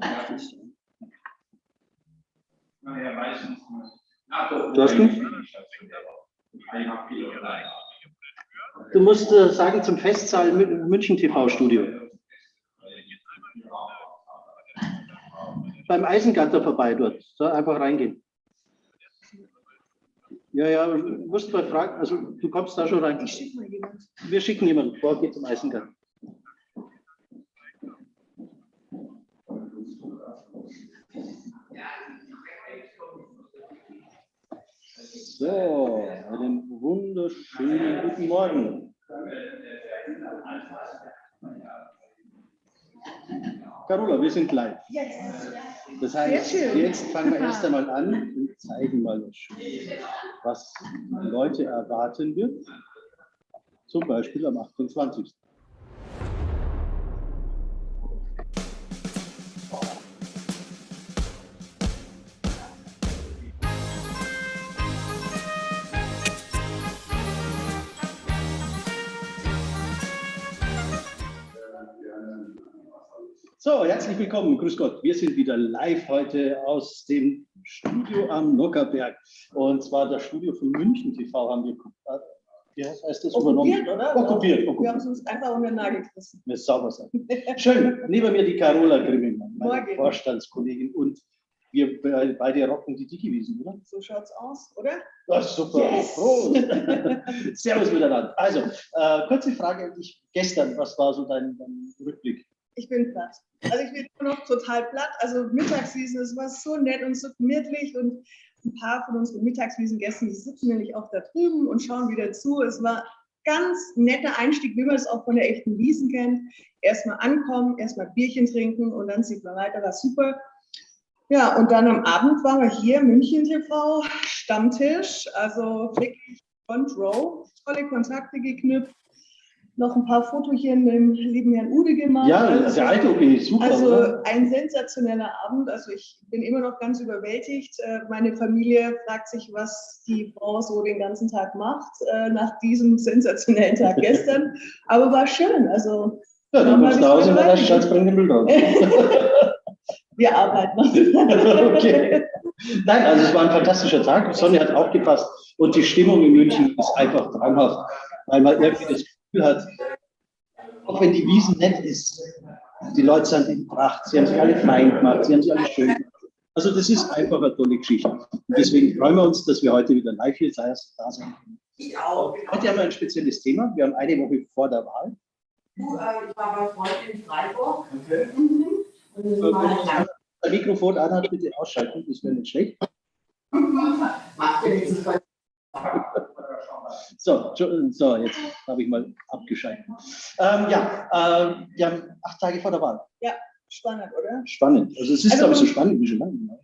Du hast nicht? Du musst sagen zum Festsaal München TV-Studio. Beim Eisengatter vorbei dort. So, einfach reingehen. Ja, du musst mal fragen, also du kommst da schon rein. Ich schicke mal jemanden. Wir schicken jemanden vor, geht zum Eisengatter. So, einen wunderschönen guten Morgen. Carola, wir sind live. Das heißt, jetzt fangen wir erst einmal an und zeigen mal was Leute erwarten wird. Zum Beispiel am 28. So, herzlich willkommen, grüß Gott. Wir sind wieder live heute aus dem Studio am Nockherberg. Und zwar das Studio von München TV haben wir, wie heißt das, übernommen? Oder? Okkupiert. Wir haben es uns einfach unter den Nagel gerissen. Eine sauber sein. Schön, neben mir die Carola Grimmelmann, meine Morgen. Vorstandskollegin. Und wir beide rocken die Digiwiesen, oder? So schaut's aus, oder? Ach, super. Yes. Prost. Servus miteinander. Also, kurze Frage an dich. Gestern, was war so dein Rückblick? Ich bin platt. Also ich bin immer noch total platt. Also Mittagswiesen, es war so nett und so gemütlich und ein paar von unseren Mittagswiesengästen, die sitzen nämlich auch da drüben und schauen wieder zu. Es war ganz netter Einstieg, wie man es auch von der echten Wiesen kennt. Erstmal ankommen, erstmal Bierchen trinken und dann sieht man weiter, war super. Ja, und dann am Abend waren wir hier, München TV, Stammtisch, also wirklich Front Row, tolle Kontakte geknüpft. Noch ein paar Fotochen mit dem lieben Herrn Ude gemacht. Ja, sehr alt, okay, super. Also oder? ein sensationeller Abend. Also ich bin immer noch ganz überwältigt. Meine Familie fragt sich, was die Frau so den ganzen Tag macht, nach diesem sensationellen Tag gestern. Aber war schön. Also, ja, dann kommst du nach Hause und dann Schatz, bring den Müll drauf. Wir arbeiten noch. Okay. Nein, also es war ein fantastischer Tag. Die Sonne hat auch gepasst. Und die Stimmung in München ist einfach traumhaft, weil man irgendwie das Gefühl hat, auch wenn die Wiesen nett ist, die Leute sind in Pracht, sie haben sich alle fein gemacht, sie haben sich alle schön gemacht. Also das ist einfach eine tolle Geschichte. Und deswegen freuen wir uns, dass wir heute wieder live hier da sein können. Heute haben wir ein spezielles Thema. Wir haben eine Woche vor der Wahl. Ich war bei Freunden in Freiburg. Okay. Wenn man das Mikrofon anhat, bitte ausschalten, das wäre nicht schlecht. Macht ja nichts. So, jetzt habe ich mal abgeschaltet. Wir haben 8 Tage vor der Wahl. Ja, spannend, oder? Spannend. Also es ist, glaube ich, so spannend wie schon lange.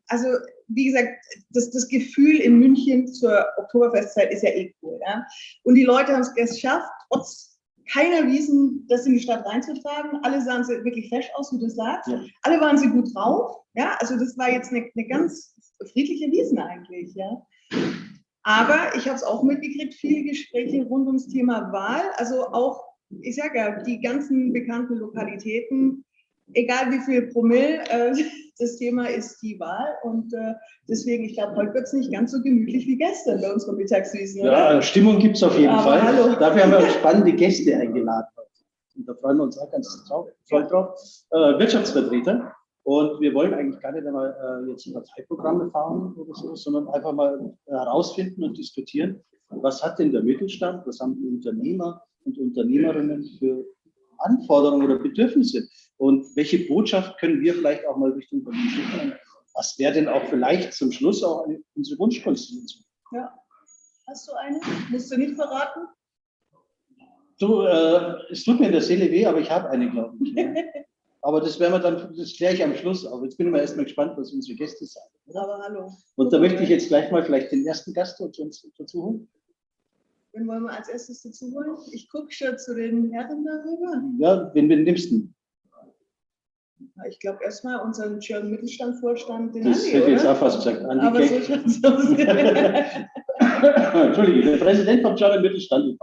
Also, wie gesagt, das Gefühl in München zur Oktoberfestzeit ist ja eh cool. Ja? Und die Leute haben es geschafft, trotz keiner Wiesen, das in die Stadt reinzutragen. Alle sahen sie wirklich fesch aus, wie du sagst. Ja. Alle waren sie gut drauf. Ja? Also das war jetzt eine ganz friedliche Wiesen eigentlich. Ja? Aber ich habe es auch mitgekriegt, viele Gespräche rund ums Thema Wahl. Also auch, ich sage ja, die ganzen bekannten Lokalitäten, egal wie viel Promille, das Thema ist die Wahl. Und deswegen, ich glaube, heute wird es nicht ganz so gemütlich wie gestern bei unserer Mittagswiesen. Ja, Stimmung gibt es auf jeden Fall. Hallo. Dafür haben wir spannende Gäste eingeladen. Und da freuen wir uns auch ganz toll drauf. Wirtschaftsvertreter. Und wir wollen eigentlich gar nicht einmal jetzt Parteiprogramme fahren oder so, sondern einfach mal herausfinden und diskutieren, was hat denn der Mittelstand, was haben die Unternehmer und Unternehmerinnen für Anforderungen oder Bedürfnisse und welche Botschaft können wir vielleicht auch mal Richtung Berlin schicken? Was wäre denn auch vielleicht zum Schluss auch unsere Wunschkonstitution? Ja. Hast du eine? Musst du nicht verraten? Du, es tut mir in der Seele weh, aber ich habe eine, glaube ich. Ja. Aber das werden wir dann, das kläre ich am Schluss. Aber jetzt bin ich mal erstmal gespannt, was unsere Gäste sagen. Aber hallo. Und da möchte ich jetzt gleich mal vielleicht den ersten Gast dazu holen. Wen wollen wir als erstes dazu holen? Ich gucke schon zu den Herren darüber. Ja, wen nimmst du? Ich glaube erstmal unseren German Mittelstand-Vorstand, den Das Andi, hätte ich jetzt oder? auch fast gesagt. Andi Aber so schaut's aus. Entschuldige, der Präsident vom German Mittelstand.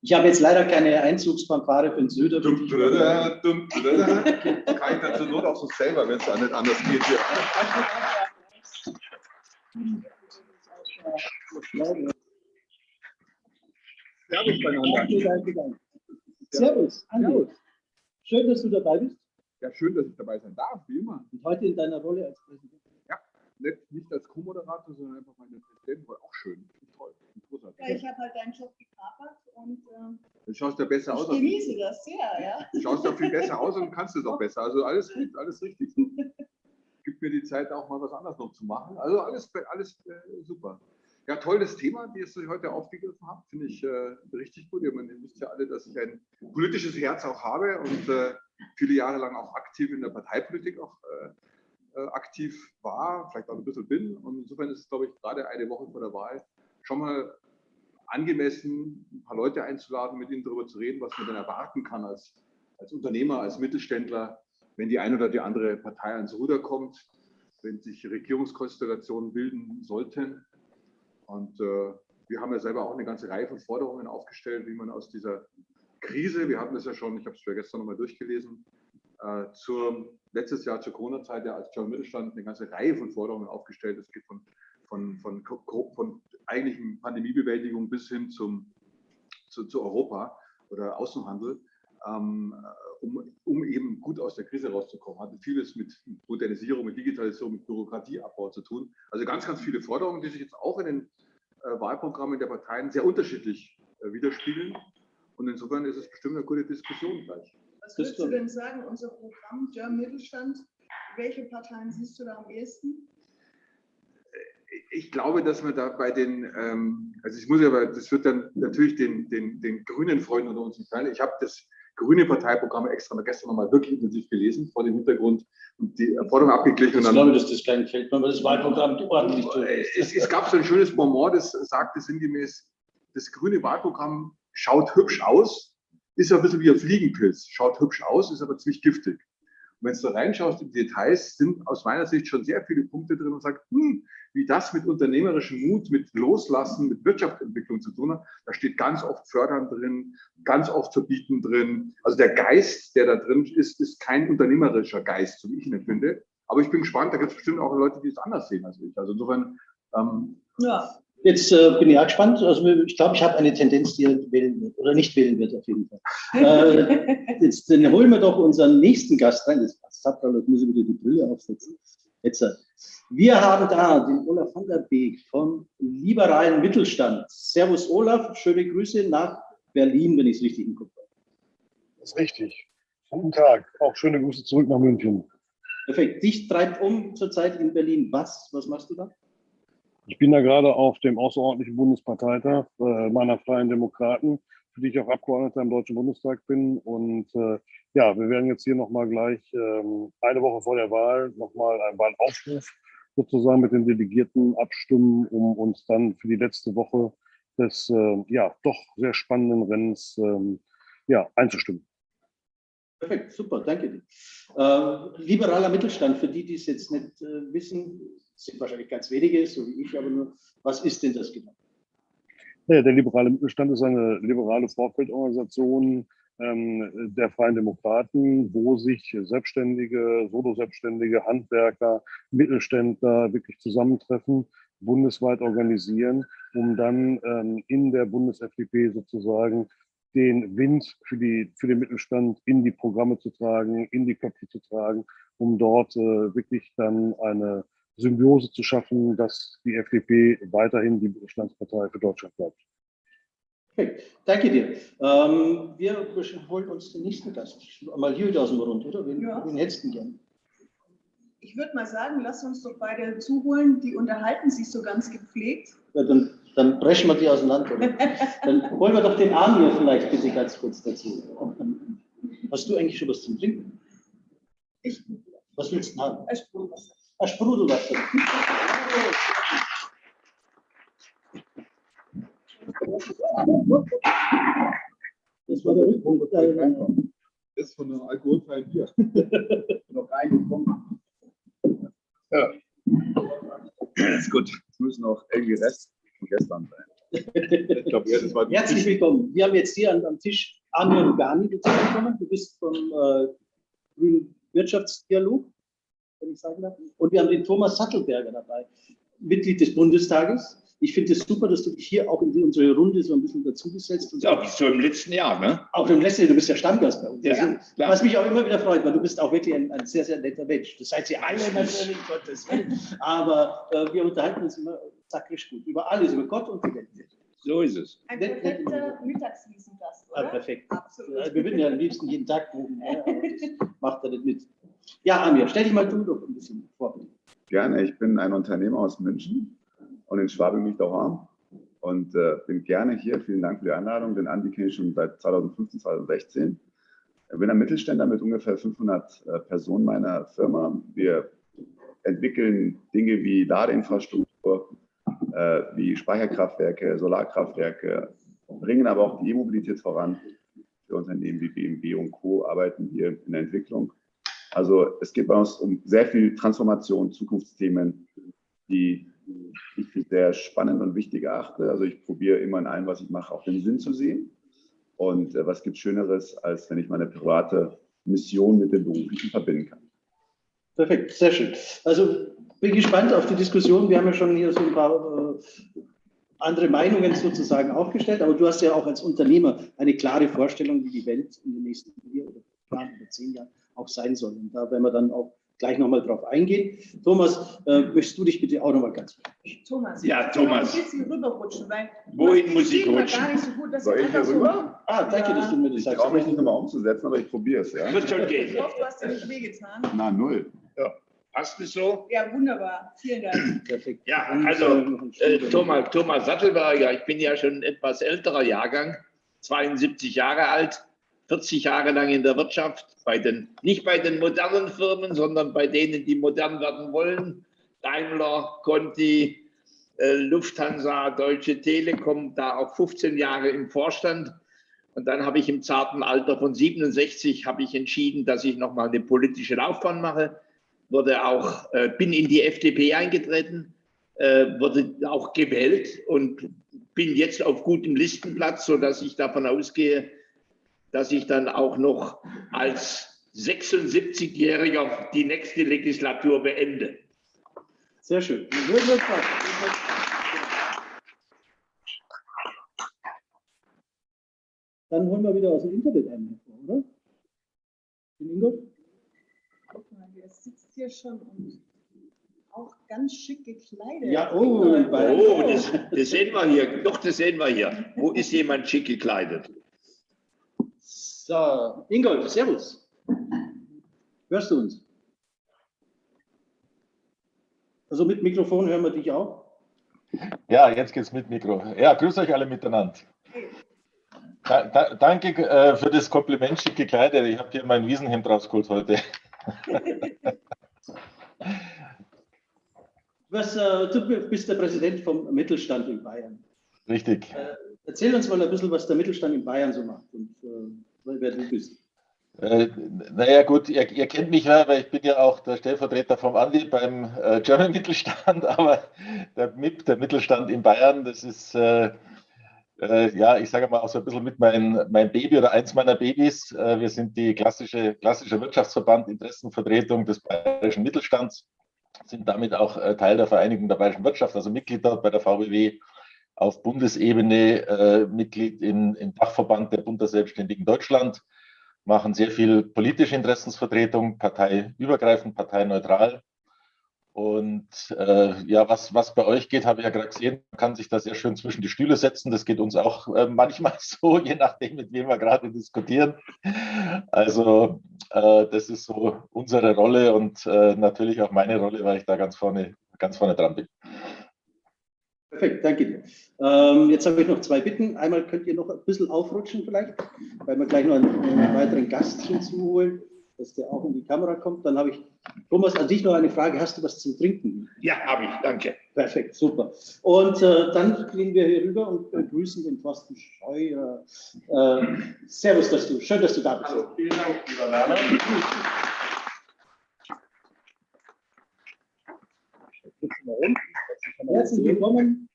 Ich habe jetzt leider keine Einzugsfanfare für den Söder. Kann ich dann zur Not auch so selber, wenn es auch nicht anders geht hier. Servus beieinander. Servus, Andi. Servus. Schön, dass du dabei bist. Ja, schön, dass ich dabei sein darf, wie immer. Und heute in deiner Rolle als Präsident. Ja, nicht als Co-Moderator, sondern einfach meine Präsidentin. Auch schön. Toll. Großartig. Ja, ich habe halt deinen Job gekapert und Du schaust ja besser aus. ich genieße das sehr, ja. Du schaust ja viel besser aus und kannst es auch besser. Also alles gut, alles richtig. Gibt mir die Zeit auch mal was anderes noch zu machen. Also alles super. Ja, tolles Thema, das ihr heute aufgegriffen habt. Finde ich richtig gut. Ihr wisst ja alle, dass ich ein politisches Herz auch habe und viele Jahre lang auch aktiv in der Parteipolitik auch aktiv war, vielleicht auch ein bisschen bin. Und insofern ist es, glaube ich, gerade eine Woche vor der Wahl schon mal angemessen, ein paar Leute einzuladen, mit ihnen darüber zu reden, was man denn erwarten kann als Unternehmer, als Mittelständler, wenn die eine oder die andere Partei ans Ruder kommt, wenn sich Regierungskonstellationen bilden sollten. Und wir haben ja selber auch eine ganze Reihe von Forderungen aufgestellt, wie man aus dieser Krise, wir hatten das ja schon, ich habe es ja gestern nochmal durchgelesen, letztes Jahr zur Corona-Zeit ja als German Mittelstand eine ganze Reihe von Forderungen aufgestellt. Es geht von eigentlichen Pandemiebewältigung bis hin zu Europa oder Außenhandel, um eben gut aus der Krise rauszukommen. Hatte vieles mit Modernisierung, mit Digitalisierung, mit Bürokratieabbau zu tun. Also ganz, ganz viele Forderungen, die sich jetzt auch in den Wahlprogrammen der Parteien sehr unterschiedlich widerspiegeln. Und insofern ist es bestimmt eine gute Diskussion gleich. Was würdest du denn sagen, unser Programm German Mittelstand, welche Parteien siehst du da am ehesten? Ich glaube, dass man da bei den, also ich muss aber, das wird dann natürlich den grünen Freunden unter uns nicht teilen. Ich habe das grüne Parteiprogramm extra mal gestern nochmal wirklich intensiv gelesen, vor dem Hintergrund und die Forderungen abgeglichen. Ich glaube, dass das kein Feld, wenn man das Wahlprogramm ordentlich durchliest. Es gab so ein schönes Bonmot, das sagte sinngemäß, das grüne Wahlprogramm schaut hübsch aus, ist ein bisschen wie ein Fliegenpilz, schaut hübsch aus, ist aber ziemlich giftig. Und wenn du da reinschaust in die Details, sind aus meiner Sicht schon sehr viele Punkte drin und sagt, wie das mit unternehmerischem Mut, mit Loslassen, mit Wirtschaftsentwicklung zu tun hat, da steht ganz oft Fördern drin, ganz oft Verbieten drin. Also der Geist, der da drin ist kein unternehmerischer Geist, so wie ich ihn empfinde. Aber ich bin gespannt, da gibt es bestimmt auch Leute, die es anders sehen als ich. Also insofern, ja. Jetzt bin ich auch gespannt. Also ich glaube, ich habe eine Tendenz, die er wählen wird oder nicht wählen wird, auf jeden Fall. Jetzt dann holen wir doch unseren nächsten Gast rein. Das muss ich wieder die Brille aufsetzen. Jetzt, wir haben da den Olaf van der Beek vom liberalen Mittelstand. Servus Olaf, schöne Grüße nach Berlin, wenn ich es richtig im Kopf habe. Das ist richtig. Guten Tag. Auch schöne Grüße zurück nach München. Perfekt. Dich treibt zurzeit in Berlin. Was machst du da? Ich bin da gerade auf dem außerordentlichen Bundesparteitag meiner Freien Demokraten, für die ich auch Abgeordneter im Deutschen Bundestag bin. Und ja, wir werden jetzt hier nochmal gleich eine Woche vor der Wahl nochmal einen Wahlaufruf sozusagen mit den Delegierten abstimmen, um uns dann für die letzte Woche des ja doch sehr spannenden Rennens ja, einzustimmen. Perfekt, super, danke dir. Liberaler Mittelstand, für die, die es jetzt nicht wissen, sind wahrscheinlich ganz wenige, so wie ich, aber nur, was ist denn das genau? Ja, der liberale Mittelstand ist eine liberale Vorfeldorganisation der Freien Demokraten, wo sich Selbstständige, Solo-Selbstständige, Handwerker, Mittelständler wirklich zusammentreffen, bundesweit organisieren, um dann in der Bundes-FDP sozusagen den Wind für den Mittelstand in die Programme zu tragen, in die Köpfe zu tragen, um dort wirklich dann eine Symbiose zu schaffen, dass die FDP weiterhin die Mittelstandspartei für Deutschland bleibt. Okay, danke dir. Wir holen uns den nächsten Gast. Mal hier wieder aus dem Rund, oder? Wen hättest du gern? Ich würde mal sagen, lass uns doch beide zuholen. Die unterhalten sich so ganz gepflegt. Ja, dann brechen wir die auseinander. Oder? Dann holen wir doch den Amir vielleicht bitte ganz kurz dazu. Hast du eigentlich schon was zum Trinken? Ich. Was willst du haben? Ein Sprudelwasser. Ein Sprudelwasser. Das war der Rückpunkt. das ist von einem alkoholfreien Bier. Noch reingekommen. Ja. Ist gut. Es müssen noch irgendwie Rest von gestern sein. Ich glaube, das war die Herzlich willkommen. Wir haben jetzt hier am Tisch Amir Lugani dazugekommen. Du bist vom Grünen Wirtschaftsdialog, wenn ich sagen darf. Und wir haben den Thomas Sattelberger dabei, Mitglied des Bundestages. Ich finde es super, dass du dich hier auch in unsere Runde so ein bisschen dazugesetzt hast. Ja, so im letzten Jahr, ne? Auch im letzten Jahr, du bist ja Stammgast bei uns. Ja, Also, klar. was mich auch immer wieder freut, weil du bist auch wirklich ein sehr, sehr netter Mensch. Das seid ihr alle natürlich, Gottes Willen. Aber wir unterhalten uns immer sakrisch gut über alles, über Gott und die Welt. So ist es. Ein perfekter Mittagswiesengast, oder? Perfekt. Absolut. Wir würden ja am liebsten jeden Tag buchen, ne? Aber das macht er nicht mit. Ja, Amir, stell dich mal du doch ein bisschen vor. Gerne, ich bin ein Unternehmer aus München und in Schwabing liegt auch Arm und bin gerne hier. Vielen Dank für die Einladung. Den Andi kenne ich schon seit 2015, 2016. Ich bin ein Mittelständler mit ungefähr 500 Personen meiner Firma. Wir entwickeln Dinge wie Ladeinfrastruktur, wie Speicherkraftwerke, Solarkraftwerke, bringen aber auch die E-Mobilität voran. Für Unternehmen wie BMW und Co. arbeiten hier in der Entwicklung. Also es geht bei uns um sehr viel Transformation, Zukunftsthemen, die ich für sehr spannend und wichtig erachte. Also ich probiere immer in allem, was ich mache, auch den Sinn zu sehen. Und was gibt es Schöneres, als wenn ich meine private Mission mit dem Beruflichen verbinden kann. Perfekt, sehr schön. Also bin gespannt auf die Diskussion. Wir haben ja schon hier so ein paar andere Meinungen sozusagen aufgestellt, aber du hast ja auch als Unternehmer eine klare Vorstellung, wie die Welt in den nächsten 4 oder 10 Jahren auch sein soll. Und da werden wir dann auch gleich nochmal drauf eingehen. Thomas, möchtest du dich bitte auch nochmal ganz kurz? Thomas. Ja, kannst du noch Thomas. ein bisschen rüberrutschen, weil Wohin muss ich sieht man rutschen? gar nicht so gut, dass Soll du ich hier einfach rüber? Ah, danke, dass du mir das Ich sagst. traue mich nicht nochmal umzusetzen, aber ich probiere es. Ja? Wird schon so. gehen. Ich hoffe, du hast dir nicht wehgetan. Na, null. Passt es so? Ja, wunderbar. Vielen Dank. Perfekt. Ja, Dann also müssen wir noch ein Studio- Thomas Sattelberger, ich bin ja schon ein etwas älterer Jahrgang, 72 Jahre alt, 40 Jahre lang in der Wirtschaft, nicht bei den modernen Firmen, sondern bei denen, die modern werden wollen. Daimler, Conti, Lufthansa, Deutsche Telekom, da auch 15 Jahre im Vorstand. Und dann habe ich im zarten Alter von 67 habe ich entschieden, dass ich nochmal eine politische Laufbahn mache. Bin in die FDP eingetreten, wurde auch gewählt und bin jetzt auf gutem Listenplatz, sodass ich davon ausgehe, dass ich dann auch noch als 76-Jähriger die nächste Legislatur beende. Sehr schön. Dann holen wir wieder aus dem Internet einen hervor, oder? Den Ingo? Guck mal, der sitzt hier schon und auch ganz schick gekleidet. Ja, oh, bei- Oh, das sehen wir hier. Doch, das sehen wir hier. Wo ist jemand schick gekleidet? So, Ingolf, servus. Hörst du uns? Also mit Mikrofon hören wir dich auch. Ja, jetzt geht's mit Mikro. Ja, grüß euch alle miteinander. Danke für das Kompliment, schick gekleidet. Ich habe hier mein Wiesenhemd rausgeholt heute. Du bist der Präsident vom Mittelstand in Bayern. Richtig. Erzähl uns mal ein bisschen, was der Mittelstand in Bayern so macht und wer du bist. Naja gut, ihr kennt mich ja, weil ich bin ja auch der Stellvertreter vom Andi beim German Mittelstand, aber der MIP, der Mittelstand in Bayern, das ist ja, ich sage mal auch so ein bisschen mit mein Baby oder eins meiner Babys. Wir sind die klassische Wirtschaftsverband, Interessenvertretung des bayerischen Mittelstands, sind damit auch Teil der Vereinigung der bayerischen Wirtschaft, also Mitglied dort bei der VBW, auf Bundesebene Mitglied im Dachverband der Bund der Selbstständigen Deutschland, machen sehr viel politische Interessensvertretung, parteiübergreifend, parteineutral. Und ja, was bei euch geht, habe ich ja gerade gesehen, man kann sich da sehr schön zwischen die Stühle setzen. Das geht uns auch manchmal so, je nachdem, mit wem wir gerade diskutieren. Also das ist so unsere Rolle und natürlich auch meine Rolle, weil ich da ganz vorne dran bin. Perfekt, danke dir. Jetzt habe ich noch 2 Bitten. Einmal könnt ihr noch ein bisschen aufrutschen vielleicht, weil wir gleich noch einen weiteren Gast hinzuholen, dass der auch in die Kamera kommt. Dann habe ich, Thomas, an dich noch eine Frage. Hast du was zum Trinken? Ja, habe ich, danke. Perfekt, super. Und dann gehen wir hier rüber und begrüßen den Thorsten Scheuer. Servus, schön, dass du da bist. Also, vielen Dank, lieber Werner. Herzlich willkommen.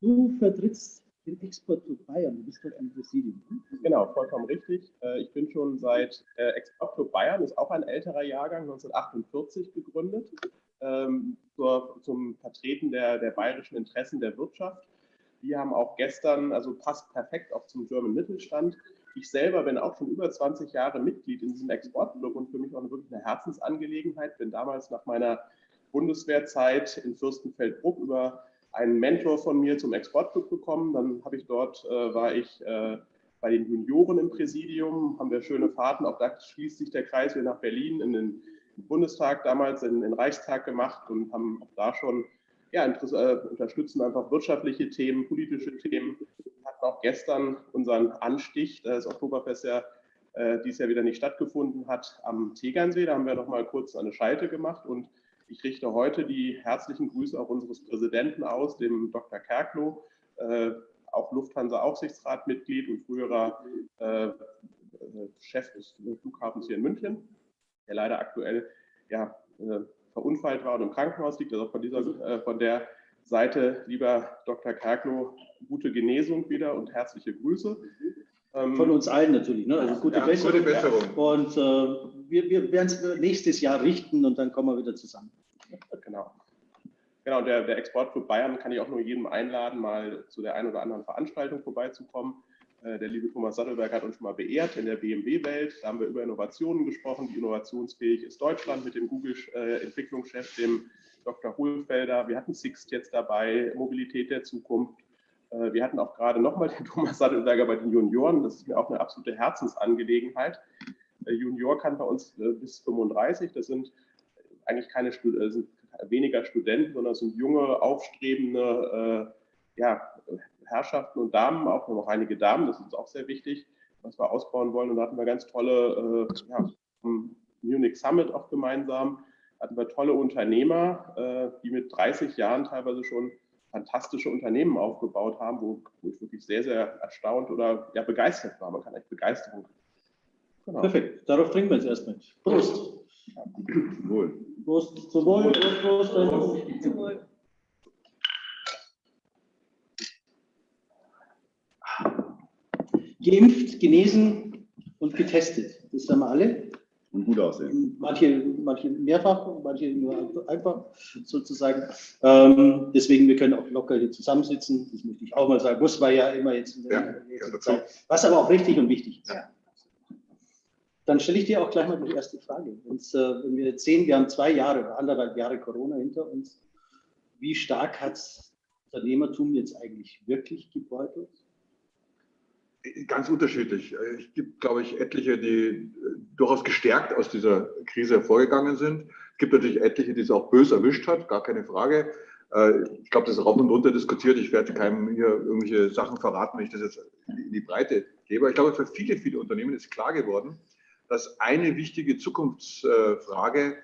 Du vertrittst Den Export to Bayern, du bist dort im Präsidium. Genau, vollkommen richtig. Ich bin schon seit Export to Bayern, ist auch ein älterer Jahrgang, 1948 gegründet, zum Vertreten der bayerischen Interessen der Wirtschaft. Wir haben auch gestern, also passt perfekt auch zum German Mittelstand. Ich selber bin auch schon über 20 Jahre Mitglied in diesem Exportclub und für mich auch wirklich eine Herzensangelegenheit. Bin damals nach meiner Bundeswehrzeit in Fürstenfeldbruck über einen Mentor von mir zum Exportclub gekommen. Dann habe ich dort, war ich bei den Junioren im Präsidium, haben wir schöne Fahrten, auch da schließt sich der Kreis wieder nach Berlin in den Bundestag damals, in den Reichstag gemacht und haben auch da schon unterstützen einfach wirtschaftliche Themen, politische Themen. Wir hatten auch gestern unseren Anstich, das Oktoberfest ja dieses Jahr wieder nicht stattgefunden hat, am Tegernsee. Da haben wir noch mal kurz eine Schalte gemacht und ich richte heute die herzlichen Grüße auch unseres Präsidenten aus, dem Dr. Kerkloh, auch Lufthansa-Aufsichtsratmitglied und früherer Chef des Flughafens hier in München, der leider aktuell verunfallt war und im Krankenhaus liegt. Also von der Seite, lieber Dr. Kerkloh, gute Genesung wieder und herzliche Grüße. Von uns allen natürlich, ne? Also gute Besserung. Gute Besserung. Und wir werden es nächstes Jahr richten und dann kommen wir wieder zusammen. Genau, der Exportclub Bayern kann ich auch nur jedem einladen, mal zu der einen oder anderen Veranstaltung vorbeizukommen. Der liebe Thomas Sattelberg hat uns schon mal beehrt in der BMW-Welt. Da haben wir über Innovationen gesprochen. Wie innovationsfähig ist Deutschland mit dem Google-Entwicklungschef, dem Dr. Hohlfelder. Wir hatten Sixt jetzt dabei, Mobilität der Zukunft. Wir hatten auch gerade nochmal den Thomas Sattelberger bei den Junioren. Das ist mir auch eine absolute Herzensangelegenheit. Junior kann bei uns bis 35. Das sind eigentlich sind weniger Studenten, sondern sind junge, aufstrebende Herrschaften und Damen. Auch noch einige Damen, das ist uns auch sehr wichtig, was wir ausbauen wollen. Und da hatten wir ganz tolle, vom Munich Summit auch gemeinsam, hatten wir tolle Unternehmer, die mit 30 Jahren teilweise schon fantastische Unternehmen aufgebaut haben, wo ich wirklich sehr, sehr erstaunt oder begeistert war. Man kann echt Begeisterung. Genau. Perfekt, darauf trinken wir jetzt erstmal. Prost! Wohl. Prost, zum Wohl, Prost, Zum Wohl. Geimpft, genesen und getestet. Das haben wir alle. Und gut aussehen. Manche mehrfach, manche nur einfach sozusagen. Deswegen, wir können auch locker hier zusammensitzen. Das möchte ich auch mal sagen. Muss man ja immer jetzt in der Zeit. Was aber auch richtig und wichtig ist. Ja. Dann stelle ich dir auch gleich mal die erste Frage. Wenn wir jetzt sehen, wir haben 2 Jahre oder 1,5 Jahre Corona hinter uns. Wie stark hat das Unternehmertum jetzt eigentlich wirklich gebeutelt? Ganz unterschiedlich. Es gibt, glaube ich, etliche, die durchaus gestärkt aus dieser Krise hervorgegangen sind. Es gibt natürlich etliche, die es auch böse erwischt hat, gar keine Frage. Ich glaube, das ist rauf und runter diskutiert. Ich werde keinem hier irgendwelche Sachen verraten, wenn ich das jetzt in die Breite gebe. Ich glaube, für viele, viele Unternehmen ist klar geworden, dass eine wichtige Zukunftsfrage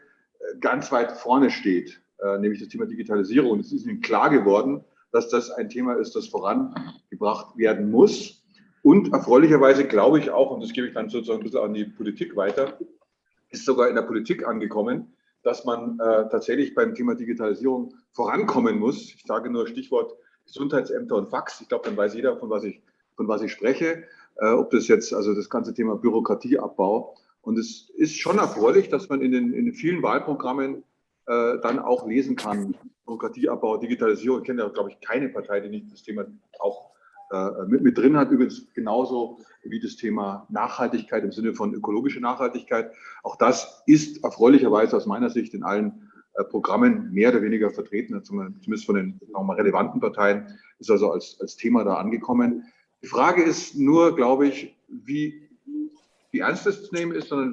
ganz weit vorne steht, nämlich das Thema Digitalisierung. Und es ist ihnen klar geworden, dass das ein Thema ist, das vorangebracht werden muss. Und erfreulicherweise glaube ich auch, und das gebe ich dann sozusagen ein bisschen an die Politik weiter, ist sogar in der Politik angekommen, dass man tatsächlich beim Thema Digitalisierung vorankommen muss. Ich sage nur Stichwort Gesundheitsämter und Fax. Ich glaube, dann weiß jeder, von was ich spreche. Ob das jetzt, also das ganze Thema Bürokratieabbau. Und es ist schon erfreulich, dass man in den vielen Wahlprogrammen dann auch lesen kann, Bürokratieabbau, Digitalisierung. Ich kenne ja, glaube ich, keine Partei, die nicht das Thema auch mit drin hat, übrigens genauso wie das Thema Nachhaltigkeit im Sinne von ökologischer Nachhaltigkeit. Auch das ist erfreulicherweise aus meiner Sicht in allen Programmen mehr oder weniger vertreten, zumindest von den relevanten Parteien, ist also als Thema da angekommen. Die Frage ist nur, glaube ich, wie ernst es zu nehmen ist, sondern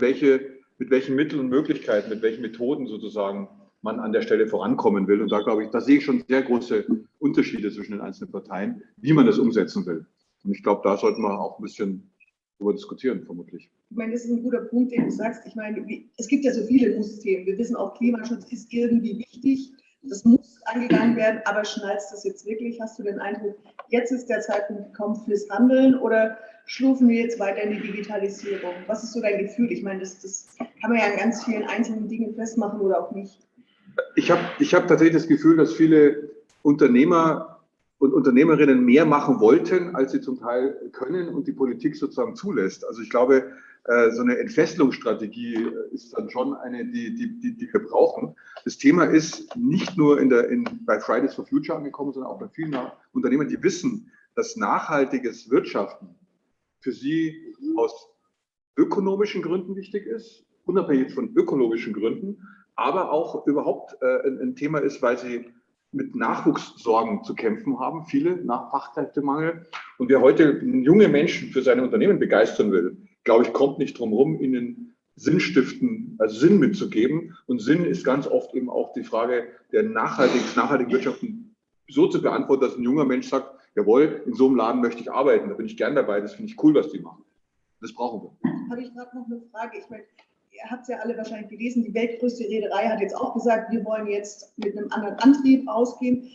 mit welchen Mitteln und Möglichkeiten, mit welchen Methoden sozusagen man an der Stelle vorankommen will. Und da glaube ich, da sehe ich schon sehr große Unterschiede zwischen den einzelnen Parteien, wie man das umsetzen will. Und ich glaube, da sollten wir auch ein bisschen darüber diskutieren, vermutlich. Ich meine, das ist ein guter Punkt, den du sagst. Ich meine, es gibt ja so viele Muss-Themen. Wir wissen auch, Klimaschutz ist irgendwie wichtig. Das muss angegangen werden, aber schnallst das jetzt wirklich? Hast du den Eindruck, jetzt ist der Zeitpunkt gekommen fürs Handeln oder schlufen wir jetzt weiter in die Digitalisierung? Was ist so dein Gefühl? Ich meine, das kann man ja an ganz vielen einzelnen Dingen festmachen oder auch nicht. Ich hab tatsächlich das Gefühl, dass viele Unternehmer und Unternehmerinnen mehr machen wollten, als sie zum Teil können und die Politik sozusagen zulässt. Also ich glaube, so eine Entfesselungsstrategie ist dann schon eine, die wir brauchen. Das Thema ist nicht nur bei Fridays for Future angekommen, sondern auch bei vielen Unternehmen, die wissen, dass nachhaltiges Wirtschaften für sie aus ökonomischen Gründen wichtig ist, unabhängig von ökologischen Gründen, aber auch überhaupt ein Thema ist, weil sie mit Nachwuchssorgen zu kämpfen haben, viele nach Fachkräftemangel. Und wer heute junge Menschen für seine Unternehmen begeistern will, glaube ich, kommt nicht drum herum, ihnen Sinnstiften, also Sinn mitzugeben. Und Sinn ist ganz oft eben auch die Frage der nachhaltigen Wirtschaften so zu beantworten, dass ein junger Mensch sagt, jawohl, in so einem Laden möchte ich arbeiten, da bin ich gern dabei, das finde ich cool, was die machen. Das brauchen wir. Habe ich gerade noch eine Frage. Ich meine, ihr habt es ja alle wahrscheinlich gelesen, die weltgrößte Reederei hat jetzt auch gesagt, wir wollen jetzt mit einem anderen Antrieb ausgehen.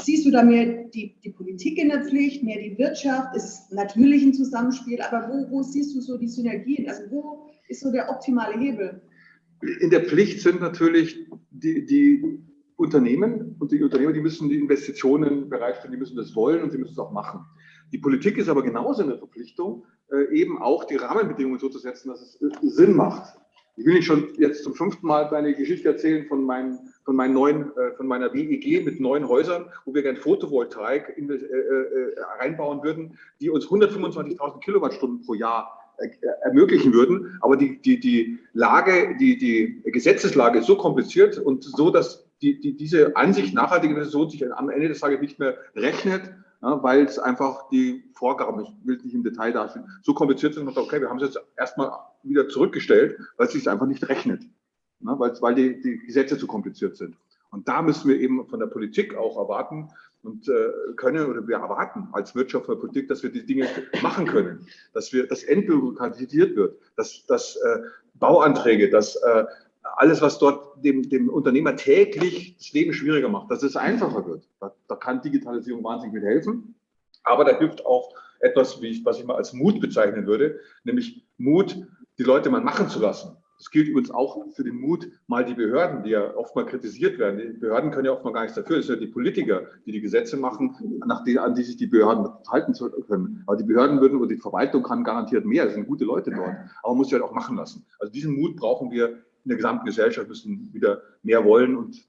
Siehst du da mehr die Politik in der Pflicht, mehr die Wirtschaft? Ist natürlich ein Zusammenspiel, aber wo siehst du so die Synergien? Also wo ist so der optimale Hebel? In der Pflicht sind natürlich die Unternehmen und die Unternehmer, die müssen die Investitionen bereitstellen, die müssen das wollen und sie müssen es auch machen. Die Politik ist aber genauso in der Verpflichtung, eben auch die Rahmenbedingungen so zu setzen, dass es Sinn macht. Ich will nicht schon jetzt zum 5. Mal eine Geschichte erzählen von meiner WEG mit 9 Häusern, wo wir gerne Photovoltaik reinbauen würden, die uns 125.000 Kilowattstunden pro Jahr ermöglichen würden. Aber die Gesetzeslage ist so kompliziert und so, dass diese Ansicht nachhaltige Investition sich am Ende des Tages nicht mehr rechnet, ja, weil es einfach die Vorgaben, ich will es nicht im Detail darstellen, so kompliziert sind, dass man sagt, okay, wir haben es jetzt erstmal wieder zurückgestellt, weil es sich einfach nicht rechnet, ja, weil die Gesetze zu kompliziert sind. Und da müssen wir eben von der Politik auch erwarten und können, oder wir erwarten als Wirtschaft und Politik, dass wir die Dinge machen können, dass entbürokratisiert wird, dass Bauanträge, dass alles, was dort dem Unternehmer täglich das Leben schwieriger macht, dass es einfacher wird. Da kann Digitalisierung wahnsinnig mit helfen. Aber da hilft auch etwas, was ich mal als Mut bezeichnen würde, nämlich Mut, die Leute mal machen zu lassen. Das gilt übrigens auch für den Mut, mal die Behörden, die ja oft mal kritisiert werden. Die Behörden können ja oft mal gar nichts dafür. Es sind ja die Politiker, die Gesetze machen, an die sich die Behörden halten können. Aber die Behörden oder die Verwaltung kann garantiert mehr. Es sind gute Leute dort. Aber man muss sie halt auch machen lassen. Also diesen Mut brauchen wir in der gesamten Gesellschaft, müssen wieder mehr wollen und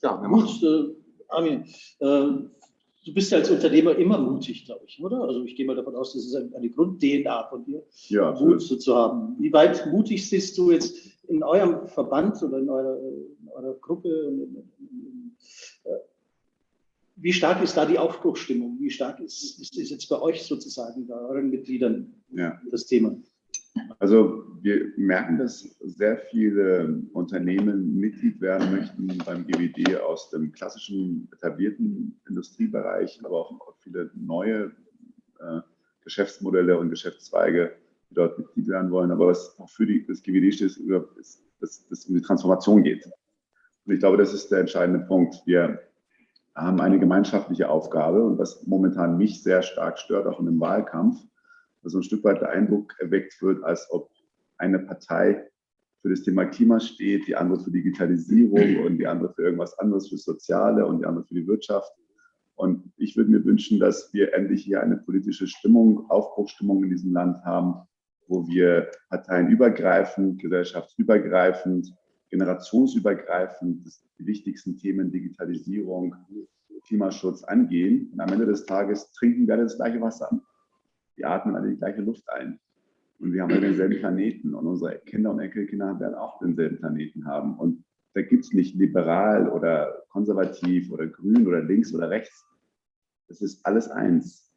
ja, mehr machen. Gut, Armin, du bist ja als Unternehmer immer mutig, glaube ich, oder? Also ich gehe mal davon aus, das ist eine Grund-DNA von dir, ja, Mut so zu haben. Wie weit mutig siehst du jetzt in eurem Verband oder in eurer Gruppe? Wie stark ist da die Aufbruchsstimmung? Wie stark ist jetzt bei euch sozusagen, bei euren Mitgliedern, das Thema? Also wir merken, dass sehr viele Unternehmen Mitglied werden möchten beim GWD aus dem klassischen etablierten Industriebereich, aber auch viele neue Geschäftsmodelle und Geschäftszweige, die dort Mitglied werden wollen. Aber was auch für das GWD steht, ist, dass es um die Transformation geht. Und ich glaube, das ist der entscheidende Punkt. Wir haben eine gemeinschaftliche Aufgabe und was momentan mich sehr stark stört, auch in dem Wahlkampf, dass so ein Stück weit der Eindruck erweckt wird, als ob eine Partei für das Thema Klima steht, die andere für Digitalisierung und die andere für irgendwas anderes, für das Soziale und die andere für die Wirtschaft. Und ich würde mir wünschen, dass wir endlich hier eine politische Stimmung, Aufbruchsstimmung in diesem Land haben, wo wir parteienübergreifend, gesellschaftsübergreifend, generationsübergreifend die wichtigsten Themen Digitalisierung, Klimaschutz angehen. Und am Ende des Tages trinken wir alle das gleiche Wasser. Wir atmen alle die gleiche Luft ein. Und wir haben alle denselben Planeten. Und unsere Kinder und Enkelkinder werden auch denselben Planeten haben. Und da gibt es nicht liberal oder konservativ oder grün oder links oder rechts. Das ist alles eins.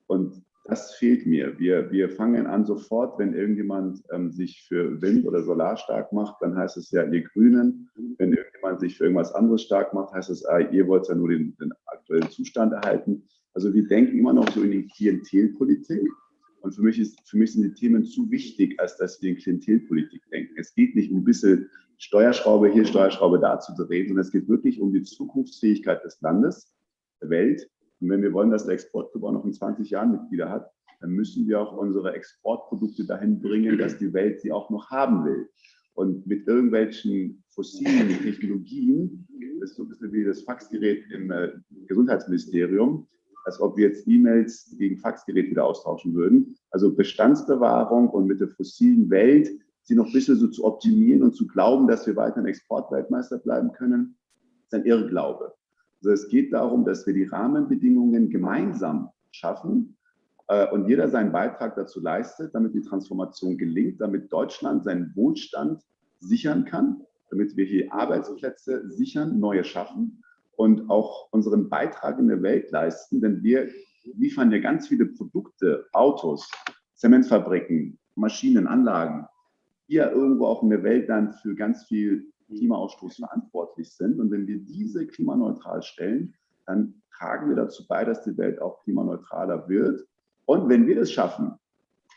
Und das fehlt mir. Wir fangen an sofort, wenn irgendjemand sich für Wind oder Solar stark macht, dann heißt es ja, ihr Grünen. Wenn irgendjemand sich für irgendwas anderes stark macht, heißt es, ihr wollt ja nur den aktuellen Zustand erhalten. Also wir denken immer noch so in die Klientelpolitik. Und für mich sind die Themen zu wichtig, als dass wir in Klientelpolitik denken. Es geht nicht um ein bisschen Steuerschraube hier, Steuerschraube da zu drehen, sondern es geht wirklich um die Zukunftsfähigkeit des Landes, der Welt. Und wenn wir wollen, dass der Exportclub auch noch in 20 Jahren Mitglieder hat, dann müssen wir auch unsere Exportprodukte dahin bringen, dass die Welt sie auch noch haben will. Und mit irgendwelchen fossilen Technologien Das ist so ein bisschen wie das Faxgerät im Gesundheitsministerium, als ob wir jetzt E-Mails gegen Faxgerät wieder austauschen würden. Also Bestandsbewahrung und mit der fossilen Welt sie noch ein bisschen so zu optimieren und zu glauben, dass wir weiter ein Exportweltmeister bleiben können, ist ein Irrglaube. Also es geht darum, dass wir die Rahmenbedingungen gemeinsam schaffen und jeder seinen Beitrag dazu leistet, damit die Transformation gelingt, damit Deutschland seinen Wohlstand sichern kann, damit wir hier Arbeitsplätze sichern, neue schaffen und auch unseren Beitrag in der Welt leisten, denn wir liefern ja ganz viele Produkte, Autos, Zementfabriken, Maschinen, Anlagen, die ja irgendwo auch in der Welt dann für ganz viel Klimaausstoß verantwortlich sind. Und wenn wir diese klimaneutral stellen, dann tragen wir dazu bei, dass die Welt auch klimaneutraler wird. Und wenn wir das schaffen,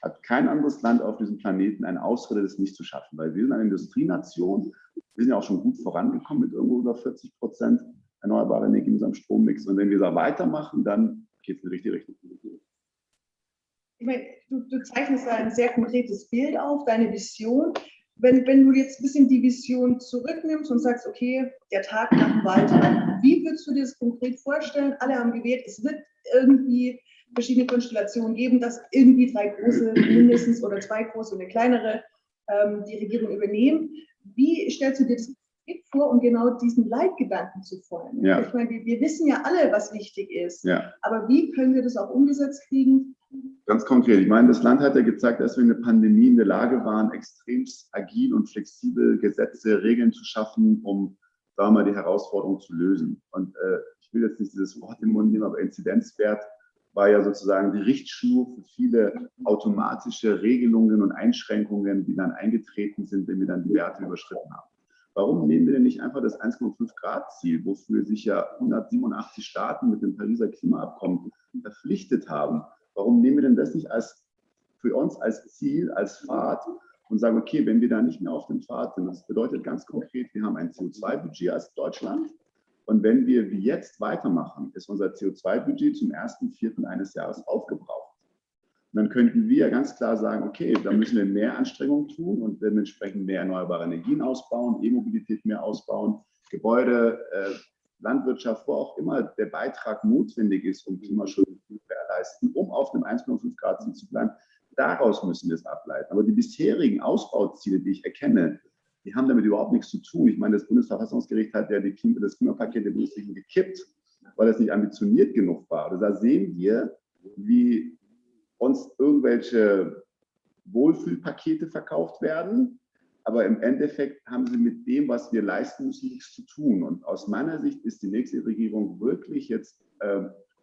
hat kein anderes Land auf diesem Planeten eine Ausrede, das nicht zu schaffen, weil wir sind eine Industrienation, wir sind ja auch schon gut vorangekommen mit irgendwo über 40% erneuerbare Energie in unserem Strommix. Und wenn wir da weitermachen, dann geht es in die richtige Richtung. Ich meine, du zeichnest da ein sehr konkretes Bild auf, deine Vision. Wenn du jetzt ein bisschen die Vision zurücknimmst und sagst, okay, der Tag nach dem Wahltag, wie würdest du dir das konkret vorstellen? Alle haben gewählt, es wird irgendwie verschiedene Konstellationen geben, dass irgendwie 3 große mindestens oder 2 große und eine kleinere die Regierung übernehmen. Wie stellst du dir das vor, um genau diesen Leitgedanken zu folgen? Ja. Ich meine, wir wissen ja alle, was wichtig ist, Ja. aber wie können wir das auch umgesetzt kriegen? Ganz konkret. Ich meine, das Land hat ja gezeigt, dass wir in der Pandemie in der Lage waren, extrem agil und flexibel Gesetze, Regeln zu schaffen, um da mal die Herausforderung zu lösen. Und ich will jetzt nicht dieses Wort im Mund nehmen, aber Inzidenzwert war ja sozusagen die Richtschnur für viele automatische Regelungen und Einschränkungen, die dann eingetreten sind, wenn wir dann die Werte überschritten haben. Warum nehmen wir denn nicht einfach das 1,5-Grad-Ziel, wofür sich ja 187 Staaten mit dem Pariser Klimaabkommen verpflichtet haben? Warum nehmen wir denn das nicht für uns als Ziel, als Pfad und sagen, okay, wenn wir da nicht mehr auf dem Pfad sind, das bedeutet ganz konkret, wir haben ein CO2-Budget als Deutschland und wenn wir wie jetzt weitermachen, ist unser CO2-Budget zum 1.4. eines Jahres aufgebraucht. Und dann könnten wir ganz klar sagen, okay, da müssen wir mehr Anstrengungen tun und werden entsprechend mehr erneuerbare Energien ausbauen, E-Mobilität mehr ausbauen, Gebäude, Landwirtschaft, wo auch immer der Beitrag notwendig ist, um Klimaschutz zu gewährleisten, um auf dem 1,5 Grad Ziel zu bleiben. Daraus müssen wir es ableiten. Aber die bisherigen Ausbauziele, die ich erkenne, die haben damit überhaupt nichts zu tun. Ich meine, das Bundesverfassungsgericht hat ja das Klimapaket der Bundesregierung gekippt, weil es nicht ambitioniert genug war. Also da sehen wir, wie uns irgendwelche Wohlfühlpakete verkauft werden. Aber im Endeffekt haben sie mit dem, was wir leisten müssen, nichts zu tun. Und aus meiner Sicht ist die nächste Regierung wirklich jetzt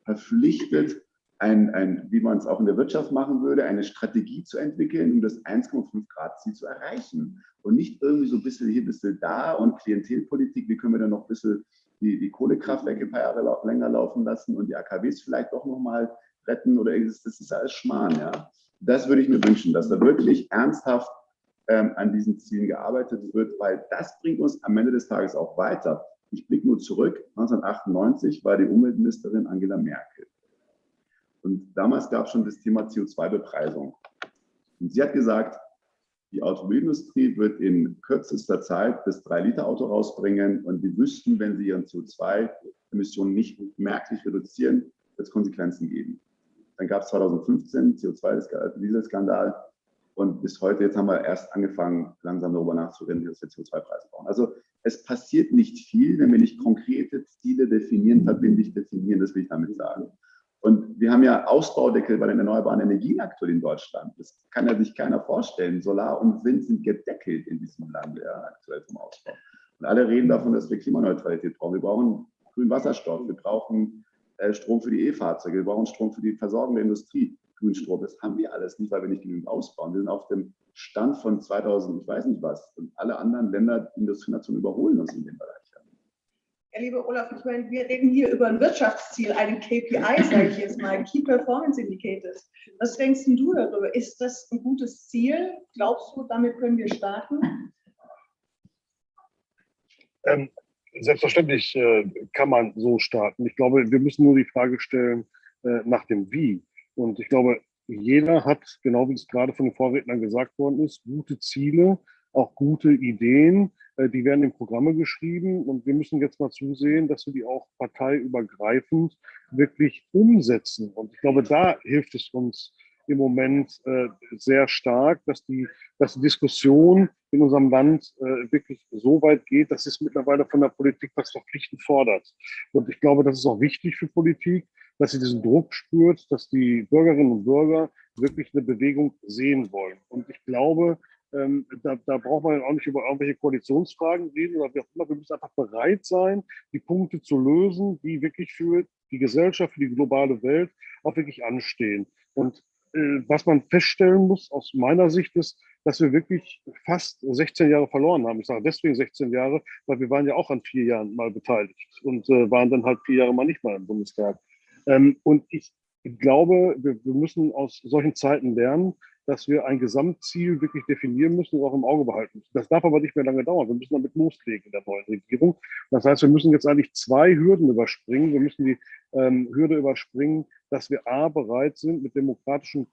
verpflichtet, wie man es auch in der Wirtschaft machen würde, eine Strategie zu entwickeln, um das 1,5 Grad Ziel zu erreichen. Und nicht irgendwie so ein bisschen hier, ein bisschen da und Klientelpolitik, wie können wir dann noch ein bisschen die Kohlekraftwerke ein paar Jahre länger laufen lassen und die AKWs vielleicht doch nochmal retten oder das ist alles Schmarrn. Ja? Das würde ich mir wünschen, dass da wirklich ernsthaft an diesen Zielen gearbeitet wird, weil das bringt uns am Ende des Tages auch weiter. Ich blicke nur zurück, 1998 war die Umweltministerin Angela Merkel. Und damals gab es schon das Thema CO2-Bepreisung. Und sie hat gesagt, die Automobilindustrie wird in kürzester Zeit das 3-Liter-Auto rausbringen und die wüssten, wenn sie ihren CO2-Emissionen nicht merklich reduzieren, wird es Konsequenzen geben. Dann gab es 2015 CO2-Dieselskandal. Und bis heute, jetzt haben wir erst angefangen, langsam darüber nachzudenken, dass wir CO2-Preise brauchen. Also es passiert nicht viel, wenn wir nicht konkrete Ziele definieren, verbindlich definieren, das will ich damit sagen. Und wir haben ja Ausbaudeckel bei den erneuerbaren Energien aktuell in Deutschland. Das kann ja sich keiner vorstellen. Solar und Wind sind gedeckelt in diesem Land aktuell vom Ausbau. Und alle reden davon, dass wir Klimaneutralität brauchen. Wir brauchen grünen Wasserstoff, wir brauchen Strom für die E-Fahrzeuge, wir brauchen Strom für die Versorgung der Industrie. Grünstrom, das haben wir alles nicht, weil wir nicht genügend ausbauen. Wir sind auf dem Stand von 2000, ich weiß nicht was. Und alle anderen Länder, Industrienationen überholen uns in dem Bereich. Ja, lieber Olaf, ich meine, wir reden hier über ein Wirtschaftsziel, einen KPI, sage ich jetzt mal, Key Performance Indicators. Was denkst du darüber? Ist das ein gutes Ziel? Glaubst du, damit können wir starten? Selbstverständlich kann man so starten. Ich glaube, wir müssen nur die Frage stellen nach dem Wie. Und ich glaube, jeder hat, genau wie es gerade von den Vorrednern gesagt worden ist, gute Ziele, auch gute Ideen, Die werden in Programme geschrieben und wir müssen jetzt mal zusehen, dass wir die auch parteiübergreifend wirklich umsetzen. Und ich glaube, da hilft es uns im Moment sehr stark, dass die Diskussion in unserem Land wirklich so weit geht, dass es mittlerweile von der Politik was verpflichtend fordert. Und ich glaube, das ist auch wichtig für Politik, dass sie diesen Druck spürt, dass die Bürgerinnen und Bürger wirklich eine Bewegung sehen wollen. Und ich glaube, da braucht man auch nicht über irgendwelche Koalitionsfragen reden oder wie auch immer. Wir müssen einfach bereit sein, die Punkte zu lösen, die wirklich für die Gesellschaft, für die globale Welt auch wirklich anstehen. Und was man feststellen muss aus meiner Sicht ist, dass wir wirklich fast 16 Jahre verloren haben. Ich sage deswegen 16 Jahre, weil wir waren ja auch an 4 Jahren mal beteiligt und waren dann halt 4 Jahre mal nicht mal im Bundestag. Und ich glaube, wir müssen aus solchen Zeiten lernen, dass wir ein Gesamtziel wirklich definieren müssen und auch im Auge behalten müssen. Das darf aber nicht mehr lange dauern. Wir müssen damit loslegen in der neuen Regierung. Das heißt, wir müssen jetzt eigentlich 2 Hürden überspringen. Wir müssen die Hürde überspringen, dass wir A, bereit sind, mit demokratischen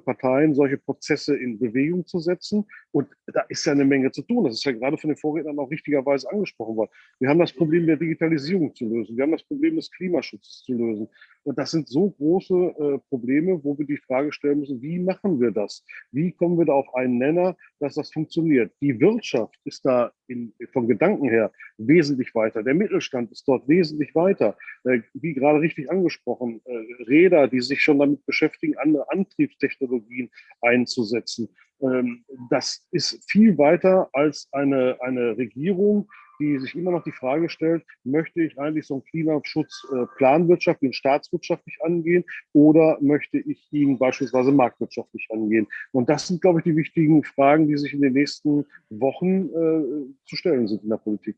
Parteien solche Prozesse in Bewegung zu setzen. Und da ist ja eine Menge zu tun. Das ist ja gerade von den Vorrednern auch richtigerweise angesprochen worden. Wir haben das Problem der Digitalisierung zu lösen. Wir haben das Problem des Klimaschutzes zu lösen. Und das sind so große Probleme, wo wir die Frage stellen müssen, wie machen wir das? Wie kommen wir da auf einen Nenner, dass das funktioniert? Die Wirtschaft ist da vom Gedanken her wesentlich weiter. Der Mittelstand ist dort wesentlich weiter. Wie gerade richtig angesprochen, Räder, die sich schon damit beschäftigen, andere Antriebstechnologien einzusetzen. Das ist viel weiter als eine Regierung, die sich immer noch die Frage stellt, möchte ich eigentlich so einen Klimaschutz planwirtschaftlich, staatswirtschaftlich angehen oder möchte ich ihn beispielsweise marktwirtschaftlich angehen? Und das sind, glaube ich, die wichtigen Fragen, die sich in den nächsten Wochen zu stellen sind in der Politik.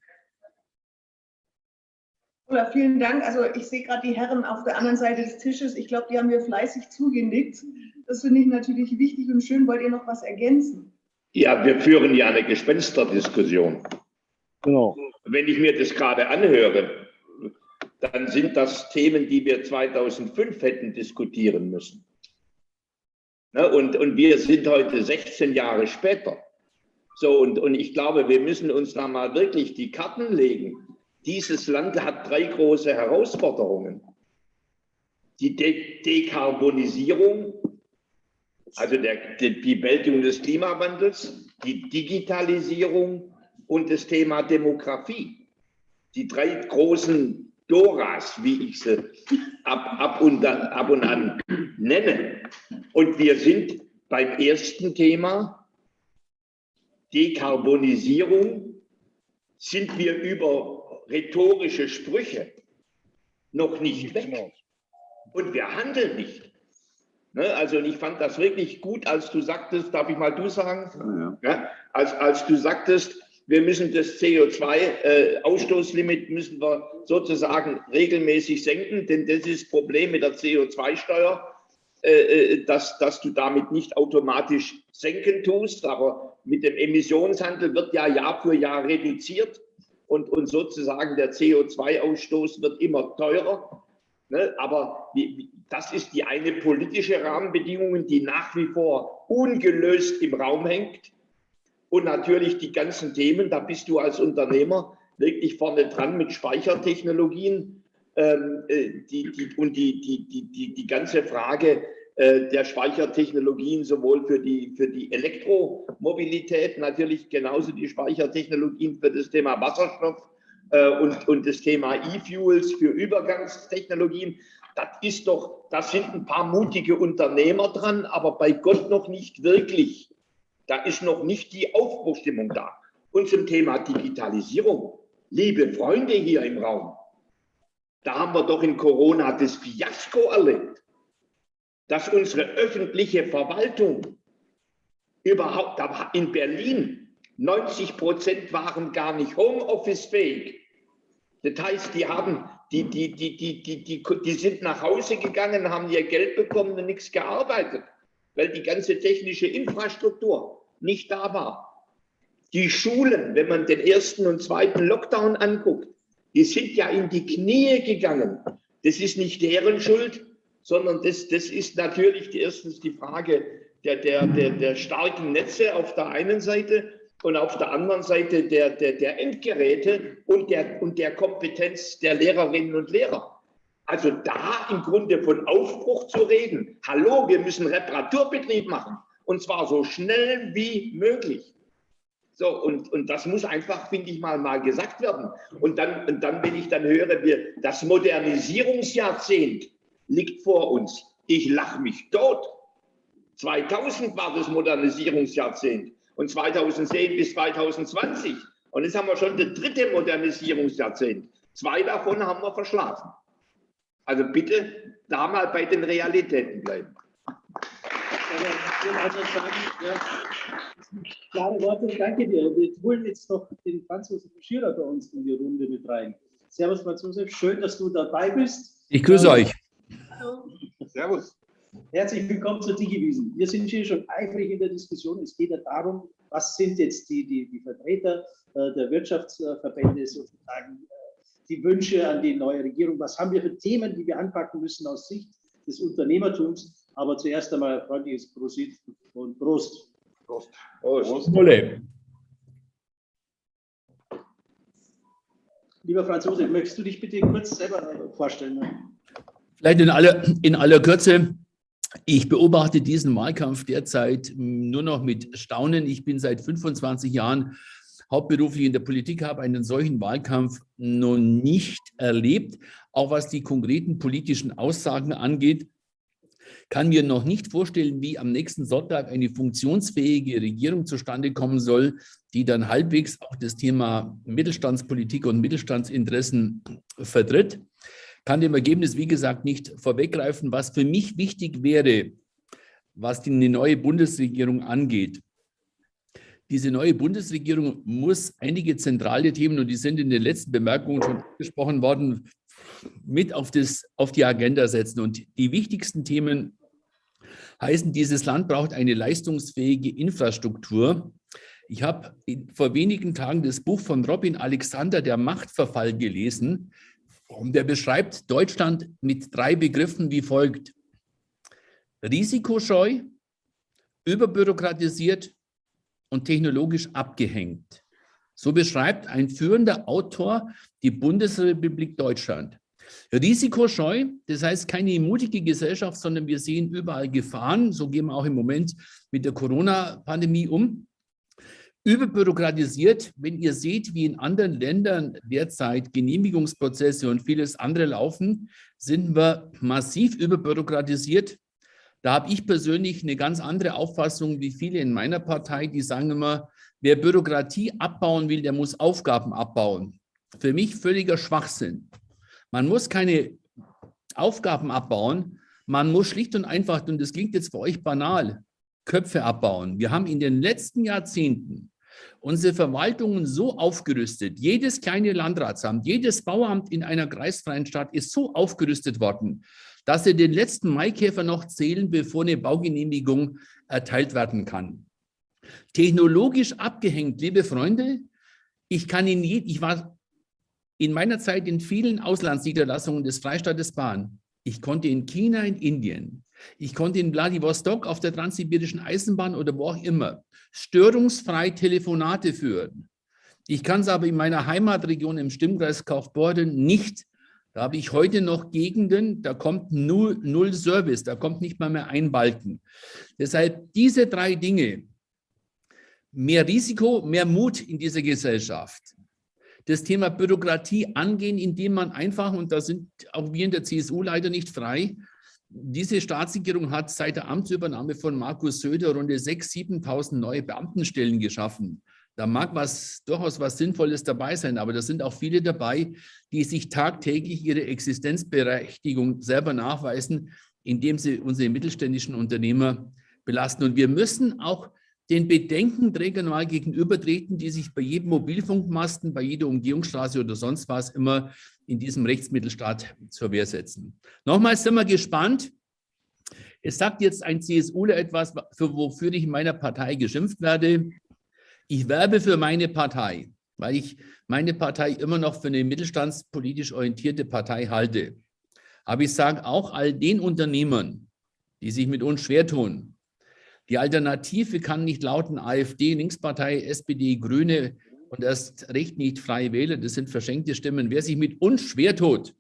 Oder vielen Dank. Also ich sehe gerade die Herren auf der anderen Seite des Tisches. Ich glaube, die haben mir fleißig zugenickt. Das finde ich natürlich wichtig und schön. Wollt ihr noch was ergänzen? Ja, wir führen ja eine Gespensterdiskussion. Genau. Wenn ich mir das gerade anhöre, dann sind das Themen, die wir 2005 hätten diskutieren müssen. Ne? Und wir sind heute 16 Jahre später. So, und ich glaube, wir müssen uns da mal wirklich die Karten legen. Dieses Land hat 3 große Herausforderungen. Die Dekarbonisierung, also die Bewältigung des Klimawandels, die Digitalisierung und das Thema Demografie. Die 3 großen Doras, wie ich sie ab und an nenne. Und wir sind beim ersten Thema, Dekarbonisierung, sind wir über rhetorische Sprüche noch nicht weg. Und wir handeln nicht. Ne? Also ich fand das wirklich gut, als du sagtest, darf ich mal du sagen? Ja. Als du sagtest, wir müssen das CO2-Ausstoßlimit müssen wir sozusagen regelmäßig senken, denn das ist das Problem mit der CO2-Steuer, dass du damit nicht automatisch senken tust, aber mit dem Emissionshandel wird ja Jahr für Jahr reduziert und sozusagen der CO2-Ausstoß wird immer teurer. Ne? Aber das ist die eine politische Rahmenbedingung, die nach wie vor ungelöst im Raum hängt. Und natürlich die ganzen Themen, da bist du als Unternehmer wirklich vorne dran mit Speichertechnologien die ganze Frage der Speichertechnologien sowohl für die Elektromobilität, natürlich genauso die Speichertechnologien für das Thema Wasserstoff und das Thema E-Fuels für Übergangstechnologien. Das sind ein paar mutige Unternehmer dran, aber bei Gott noch nicht wirklich. Da ist noch nicht die Aufbruchstimmung da. Und zum Thema Digitalisierung, liebe Freunde hier im Raum, da haben wir doch in Corona das Fiasko erlebt, dass unsere öffentliche Verwaltung überhaupt in Berlin 90% waren gar nicht Homeoffice-fähig. Das heißt, die sind nach Hause gegangen, haben ihr Geld bekommen und nichts gearbeitet, weil die ganze technische Infrastruktur nicht da war. Die Schulen, wenn man den ersten und zweiten Lockdown anguckt, die sind ja in die Knie gegangen. Das ist nicht deren Schuld, sondern das ist natürlich erstens die Frage der starken Netze auf der einen Seite und auf der anderen Seite der Endgeräte und der Kompetenz der Lehrerinnen und Lehrer. Also da im Grunde von Aufbruch zu reden. Hallo, wir müssen Reparaturbetrieb machen und zwar so schnell wie möglich. So, und das muss einfach, finde ich mal gesagt werden. Und dann, wenn ich dann höre, das Modernisierungsjahrzehnt liegt vor uns. Ich lache mich tot. 2000 war das Modernisierungsjahrzehnt und 2010 bis 2020. Und jetzt haben wir schon das 3. Modernisierungsjahrzehnt. 2 davon haben wir verschlafen. Also bitte da mal bei den Realitäten bleiben. Klare Worte, danke dir. Wir holen jetzt noch den Franz Josef Schierer bei uns in die Runde mit rein. Servus, Franz Josef, schön, dass du dabei bist. Ich grüße euch. Hallo. Servus. Herzlich willkommen zur DigiWiesen. Wir sind hier schon eifrig in der Diskussion. Es geht ja darum, was sind jetzt die Vertreter der Wirtschaftsverbände sozusagen, die Wünsche an die neue Regierung. Was haben wir für Themen, die wir anpacken müssen aus Sicht des Unternehmertums? Aber zuerst einmal freundliches Prosit und Prost. Prost. Prost. Wolle. Lieber Franz Josef, möchtest du dich bitte kurz selber vorstellen? Vielleicht in aller Kürze. Ich beobachte diesen Wahlkampf derzeit nur noch mit Staunen. Ich bin seit 25 Jahren hauptberuflich in der Politik, habe einen solchen Wahlkampf noch nicht erlebt. Auch was die konkreten politischen Aussagen angeht, kann mir noch nicht vorstellen, wie am nächsten Sonntag eine funktionsfähige Regierung zustande kommen soll, die dann halbwegs auch das Thema Mittelstandspolitik und Mittelstandsinteressen vertritt. Kann dem Ergebnis, wie gesagt, nicht vorweggreifen. Was für mich wichtig wäre, was die neue Bundesregierung angeht. Diese neue Bundesregierung muss einige zentrale Themen, und die sind in den letzten Bemerkungen schon angesprochen worden, mit auf die Agenda setzen. Und die wichtigsten Themen heißen, dieses Land braucht eine leistungsfähige Infrastruktur. Ich habe vor wenigen Tagen das Buch von Robin Alexander, Der Machtverfall, gelesen. Und der beschreibt Deutschland mit 3 Begriffen wie folgt: risikoscheu, überbürokratisiert und technologisch abgehängt. So beschreibt ein führender Autor die Bundesrepublik Deutschland. Risikoscheu, das heißt keine mutige Gesellschaft, sondern wir sehen überall Gefahren. So gehen wir auch im Moment mit der Corona-Pandemie um. Überbürokratisiert, wenn ihr seht, wie in anderen Ländern derzeit Genehmigungsprozesse und vieles andere laufen, sind wir massiv überbürokratisiert. Da habe ich persönlich eine ganz andere Auffassung wie viele in meiner Partei, die sagen immer, wer Bürokratie abbauen will, der muss Aufgaben abbauen. Für mich völliger Schwachsinn. Man muss keine Aufgaben abbauen, man muss schlicht und einfach, und das klingt jetzt für euch banal, Köpfe abbauen. Wir haben in den letzten Jahrzehnten unsere Verwaltungen so aufgerüstet. Jedes kleine Landratsamt, jedes Bauamt in einer kreisfreien Stadt ist so aufgerüstet worden, dass sie den letzten Maikäfer noch zählen, bevor eine Baugenehmigung erteilt werden kann. Technologisch abgehängt, liebe Freunde, ich war in meiner Zeit in vielen Auslandsniederlassungen des Freistaates Bahn. Ich konnte in China, in Indien, ich konnte in Wladiwostok auf der Transsibirischen Eisenbahn oder wo auch immer störungsfrei Telefonate führen. Ich kann es aber in meiner Heimatregion im Stimmkreis Kaufbeuren nicht. Da habe ich heute noch Gegenden, da kommt null Service, da kommt nicht mal mehr ein Balken. Deshalb diese 3 Dinge, mehr Risiko, mehr Mut in dieser Gesellschaft. Das Thema Bürokratie angehen, indem man einfach, und da sind auch wir in der CSU leider nicht frei, diese Staatsregierung hat seit der Amtsübernahme von Markus Söder rund 6.000, 7.000 neue Beamtenstellen geschaffen. Da mag durchaus was Sinnvolles dabei sein, aber da sind auch viele dabei, die sich tagtäglich ihre Existenzberechtigung selber nachweisen, indem sie unsere mittelständischen Unternehmer belasten. Und wir müssen auch den Bedenkenträgern mal gegenübertreten, die sich bei jedem Mobilfunkmasten, bei jeder Umgehungsstraße oder sonst was immer in diesem Rechtsmittelstaat zur Wehr setzen. Nochmals sind wir gespannt. Es sagt jetzt ein CSUler etwas, wofür ich in meiner Partei geschimpft werde. Ich werbe für meine Partei, weil ich meine Partei immer noch für eine mittelstandspolitisch orientierte Partei halte. Aber ich sage auch all den Unternehmern, die sich mit uns schwer tun, Die Alternative kann nicht lauten AfD, Linkspartei, SPD, Grüne und erst recht nicht Freie Wähler. Das sind verschenkte Stimmen. Wer sich mit uns schwer tut,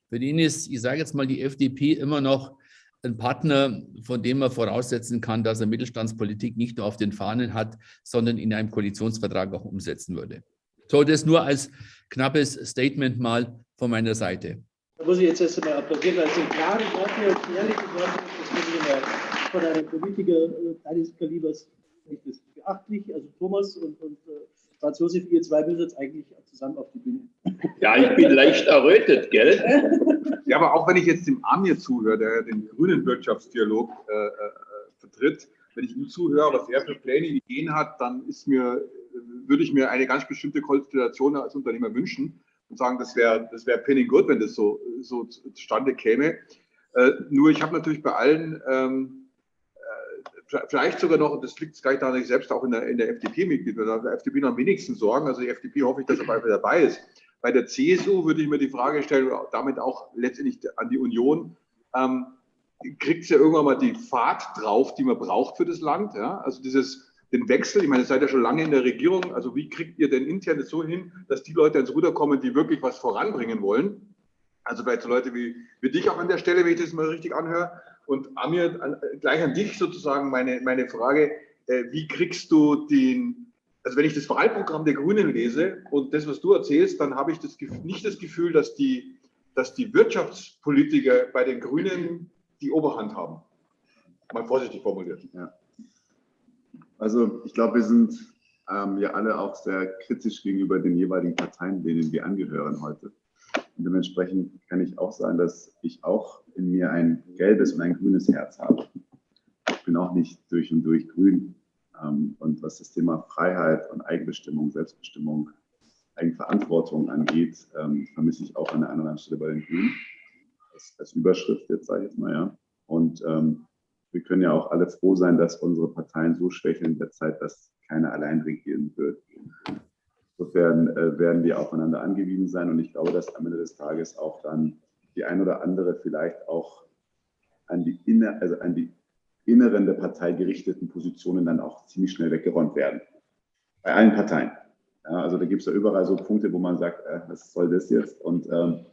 für den ist, ich sage jetzt mal, die FDP immer noch ein Partner, von dem man voraussetzen kann, dass er Mittelstandspolitik nicht nur auf den Fahnen hat, sondern in einem Koalitionsvertrag auch umsetzen würde. So, das nur als knappes Statement mal von meiner Seite. Da muss ich jetzt erst einmal applaudieren, weil es sind klare Worte und ehrliche Worte, das muss ich immer von einem Politiker deines Kalibers nicht das beachtlich. Also Thomas und Franz Josef, ihr zwei müssen jetzt eigentlich zusammen auf die Bühne. Ja, ich bin leicht errötet, gell? Ja, aber auch wenn ich jetzt dem Amir zuhöre, der den grünen Wirtschaftsdialog vertritt, wenn ich ihm zuhöre, was er für Pläne, Ideen hat, dann würde ich mir eine ganz bestimmte Konstellation als Unternehmer wünschen und sagen, das wäre penny good, wenn das so zustande käme. Nur ich habe natürlich bei allen, vielleicht sogar noch, und das liegt gleich daran, dass ich selbst auch in der FDP Mitglied bin, der FDP noch am wenigsten Sorgen, also die FDP hoffe ich, dass er bald dabei ist. Bei der CSU würde ich mir die Frage stellen, damit auch letztendlich an die Union, kriegt sie ja irgendwann mal die Fahrt drauf, die man braucht für das Land, ja? Also den Wechsel, ich meine, ihr seid ja schon lange in der Regierung, also wie kriegt ihr denn intern das so hin, dass die Leute ins Ruder kommen, die wirklich was voranbringen wollen? Also vielleicht so Leute wie dich auch an der Stelle, wenn ich das mal richtig anhöre. Und Amir, gleich an dich sozusagen meine Frage, wie kriegst du also wenn ich das Wahlprogramm der Grünen lese und das, was du erzählst, dann habe ich nicht das Gefühl, dass die Wirtschaftspolitiker bei den Grünen die Oberhand haben. Mal vorsichtig formuliert. Ja. Also ich glaube, wir sind ja alle auch sehr kritisch gegenüber den jeweiligen Parteien, denen wir angehören heute. Und dementsprechend kann ich auch sagen, dass ich auch in mir ein gelbes und ein grünes Herz habe. Ich bin auch nicht durch und durch grün. Und was das Thema Freiheit und Eigenbestimmung, Selbstbestimmung, Eigenverantwortung angeht, vermisse ich auch an der einen oder anderen Stelle bei den Grünen. Als Überschrift jetzt, sage ich jetzt mal, ja. Und wir können ja auch alle froh sein, dass unsere Parteien so schwächeln in der Zeit, dass keiner allein regieren wird. Insofern werden wir aufeinander angewiesen sein und ich glaube, dass am Ende des Tages auch dann die ein oder andere vielleicht auch an die inneren der Partei gerichteten Positionen dann auch ziemlich schnell weggeräumt werden. Bei allen Parteien. Ja, also da gibt es ja überall so Punkte, wo man sagt, was soll das jetzt? Und also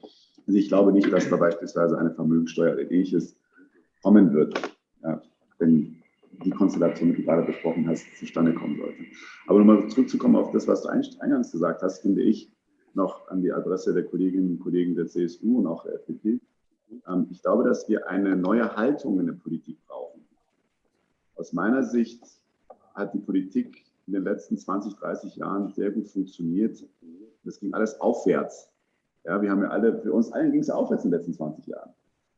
ich glaube nicht, dass da beispielsweise eine Vermögensteuer oder ähnliches kommen wird, ja, wenn die Konstellation, die du gerade besprochen hast, zustande kommen sollte. Aber nochmal zurückzukommen auf das, was du eingangs gesagt hast, finde ich noch an die Adresse der Kolleginnen und Kollegen der CSU und auch der FDP. Ich glaube, dass wir eine neue Haltung in der Politik brauchen. Aus meiner Sicht hat die Politik in den letzten 20, 30 Jahren sehr gut funktioniert. Das ging alles aufwärts. Ja, wir haben ja alle, für uns allen ging es ja aufwärts in den letzten 20 Jahren.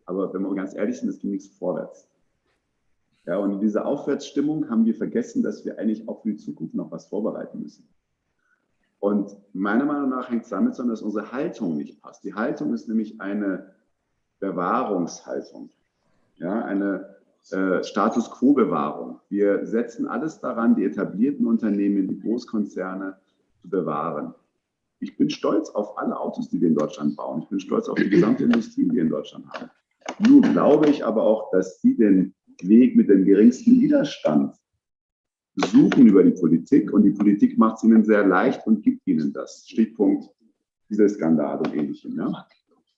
Aber wenn wir ganz ehrlich sind, es ging nichts vorwärts. Ja, und in dieser Aufwärtsstimmung haben wir vergessen, dass wir eigentlich auch für die Zukunft noch was vorbereiten müssen. Und meiner Meinung nach hängt es damit zusammen, dass unsere Haltung nicht passt. Die Haltung ist nämlich eine Bewahrungshaltung, ja, eine Status-Quo-Bewahrung. Wir setzen alles daran, die etablierten Unternehmen, die Großkonzerne zu bewahren. Ich bin stolz auf alle Autos, die wir in Deutschland bauen. Ich bin stolz auf die gesamte Industrie, die wir in Deutschland haben. Nur glaube ich aber auch, dass sie den Weg mit dem geringsten Widerstand suchen über die Politik und die Politik macht es ihnen sehr leicht und gibt ihnen das. Stichpunkt Dieselskandal und Ähnlichem. Ja?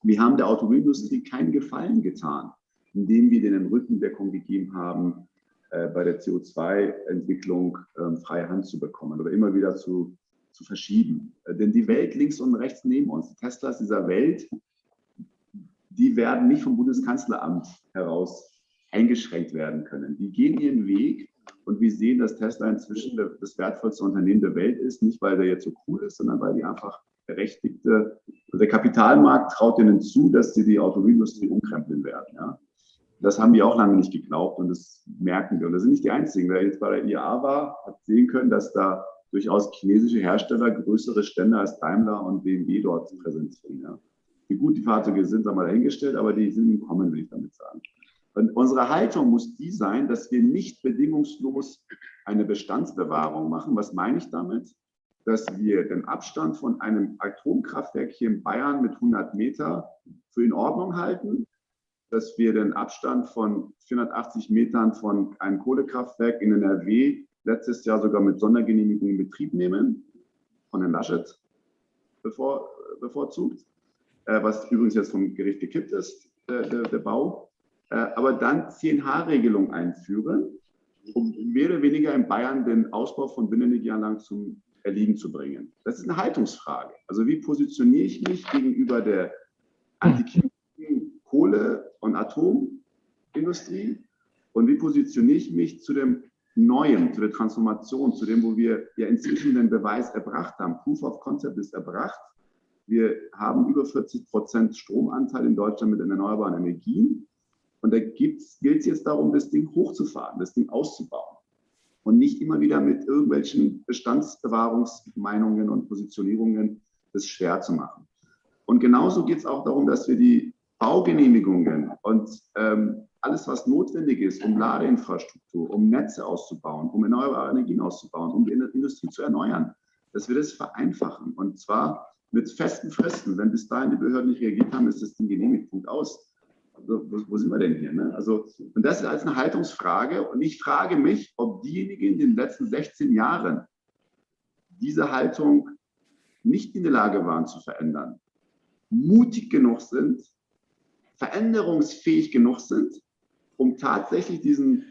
Wir haben der Automobilindustrie keinen Gefallen getan, indem wir denen Rückendeckung gegeben haben, bei der CO2-Entwicklung freie Hand zu bekommen oder immer wieder zu verschieben. Denn die Welt links und rechts neben uns, die Teslas dieser Welt, die werden nicht vom Bundeskanzleramt heraus eingeschränkt werden können. Die gehen ihren Weg und wir sehen, dass Tesla inzwischen das wertvollste Unternehmen der Welt ist, nicht weil der jetzt so cool ist, sondern weil die einfach berechtigte, der Kapitalmarkt traut ihnen zu, dass sie die Automobilindustrie umkrempeln werden. Ja. Das haben wir auch lange nicht geglaubt und das merken wir. Und das sind nicht die Einzigen. Wer jetzt bei der IAA war, hat sehen können, dass da durchaus chinesische Hersteller größere Stände als Daimler und BMW dort präsentieren. Ja. Wie gut die Fahrzeuge sind, haben wir dahingestellt, aber die sind im Kommen, will ich damit sagen. Und unsere Haltung muss die sein, dass wir nicht bedingungslos eine Bestandsbewahrung machen. Was meine ich damit? Dass wir den Abstand von einem Atomkraftwerk hier in Bayern mit 100 Meter für in Ordnung halten, dass wir den Abstand von 480 Metern von einem Kohlekraftwerk in NRW letztes Jahr sogar mit Sondergenehmigung in Betrieb nehmen, von Herrn Laschet bevorzugt, was übrigens jetzt vom Gericht gekippt ist, der Bau, aber dann 10H-Regelung einführen, um mehr oder weniger in Bayern den Ausbau von Windenergieanlagen zum Erliegen zu bringen. Das ist eine Haltungsfrage. Also wie positioniere ich mich gegenüber der antikriminellen Kohle- und Atomindustrie und wie positioniere ich mich zu dem Neuen, zu der Transformation, zu dem, wo wir ja inzwischen den Beweis erbracht haben. Proof of Concept ist erbracht. Wir haben über 40% Stromanteil in Deutschland mit den erneuerbaren Energien. Und da gilt es jetzt darum, das Ding hochzufahren, das Ding auszubauen. Und nicht immer wieder mit irgendwelchen Bestandsbewahrungsmeinungen und Positionierungen das schwer zu machen. Und genauso geht es auch darum, dass wir die Baugenehmigungen und alles, was notwendig ist, um Ladeinfrastruktur, um Netze auszubauen, um erneuerbare Energien auszubauen, um die Industrie zu erneuern, dass wir das vereinfachen. Und zwar mit festen Fristen. Wenn bis dahin die Behörden nicht reagiert haben, ist das Ding genehmigt. Punkt aus. Also, wo sind wir denn hier? Ne? Also, und das ist als eine Haltungsfrage. Und ich frage mich, ob diejenigen in den letzten 16 Jahren diese Haltung nicht in der Lage waren zu verändern, mutig genug sind, veränderungsfähig genug sind, um tatsächlich diesen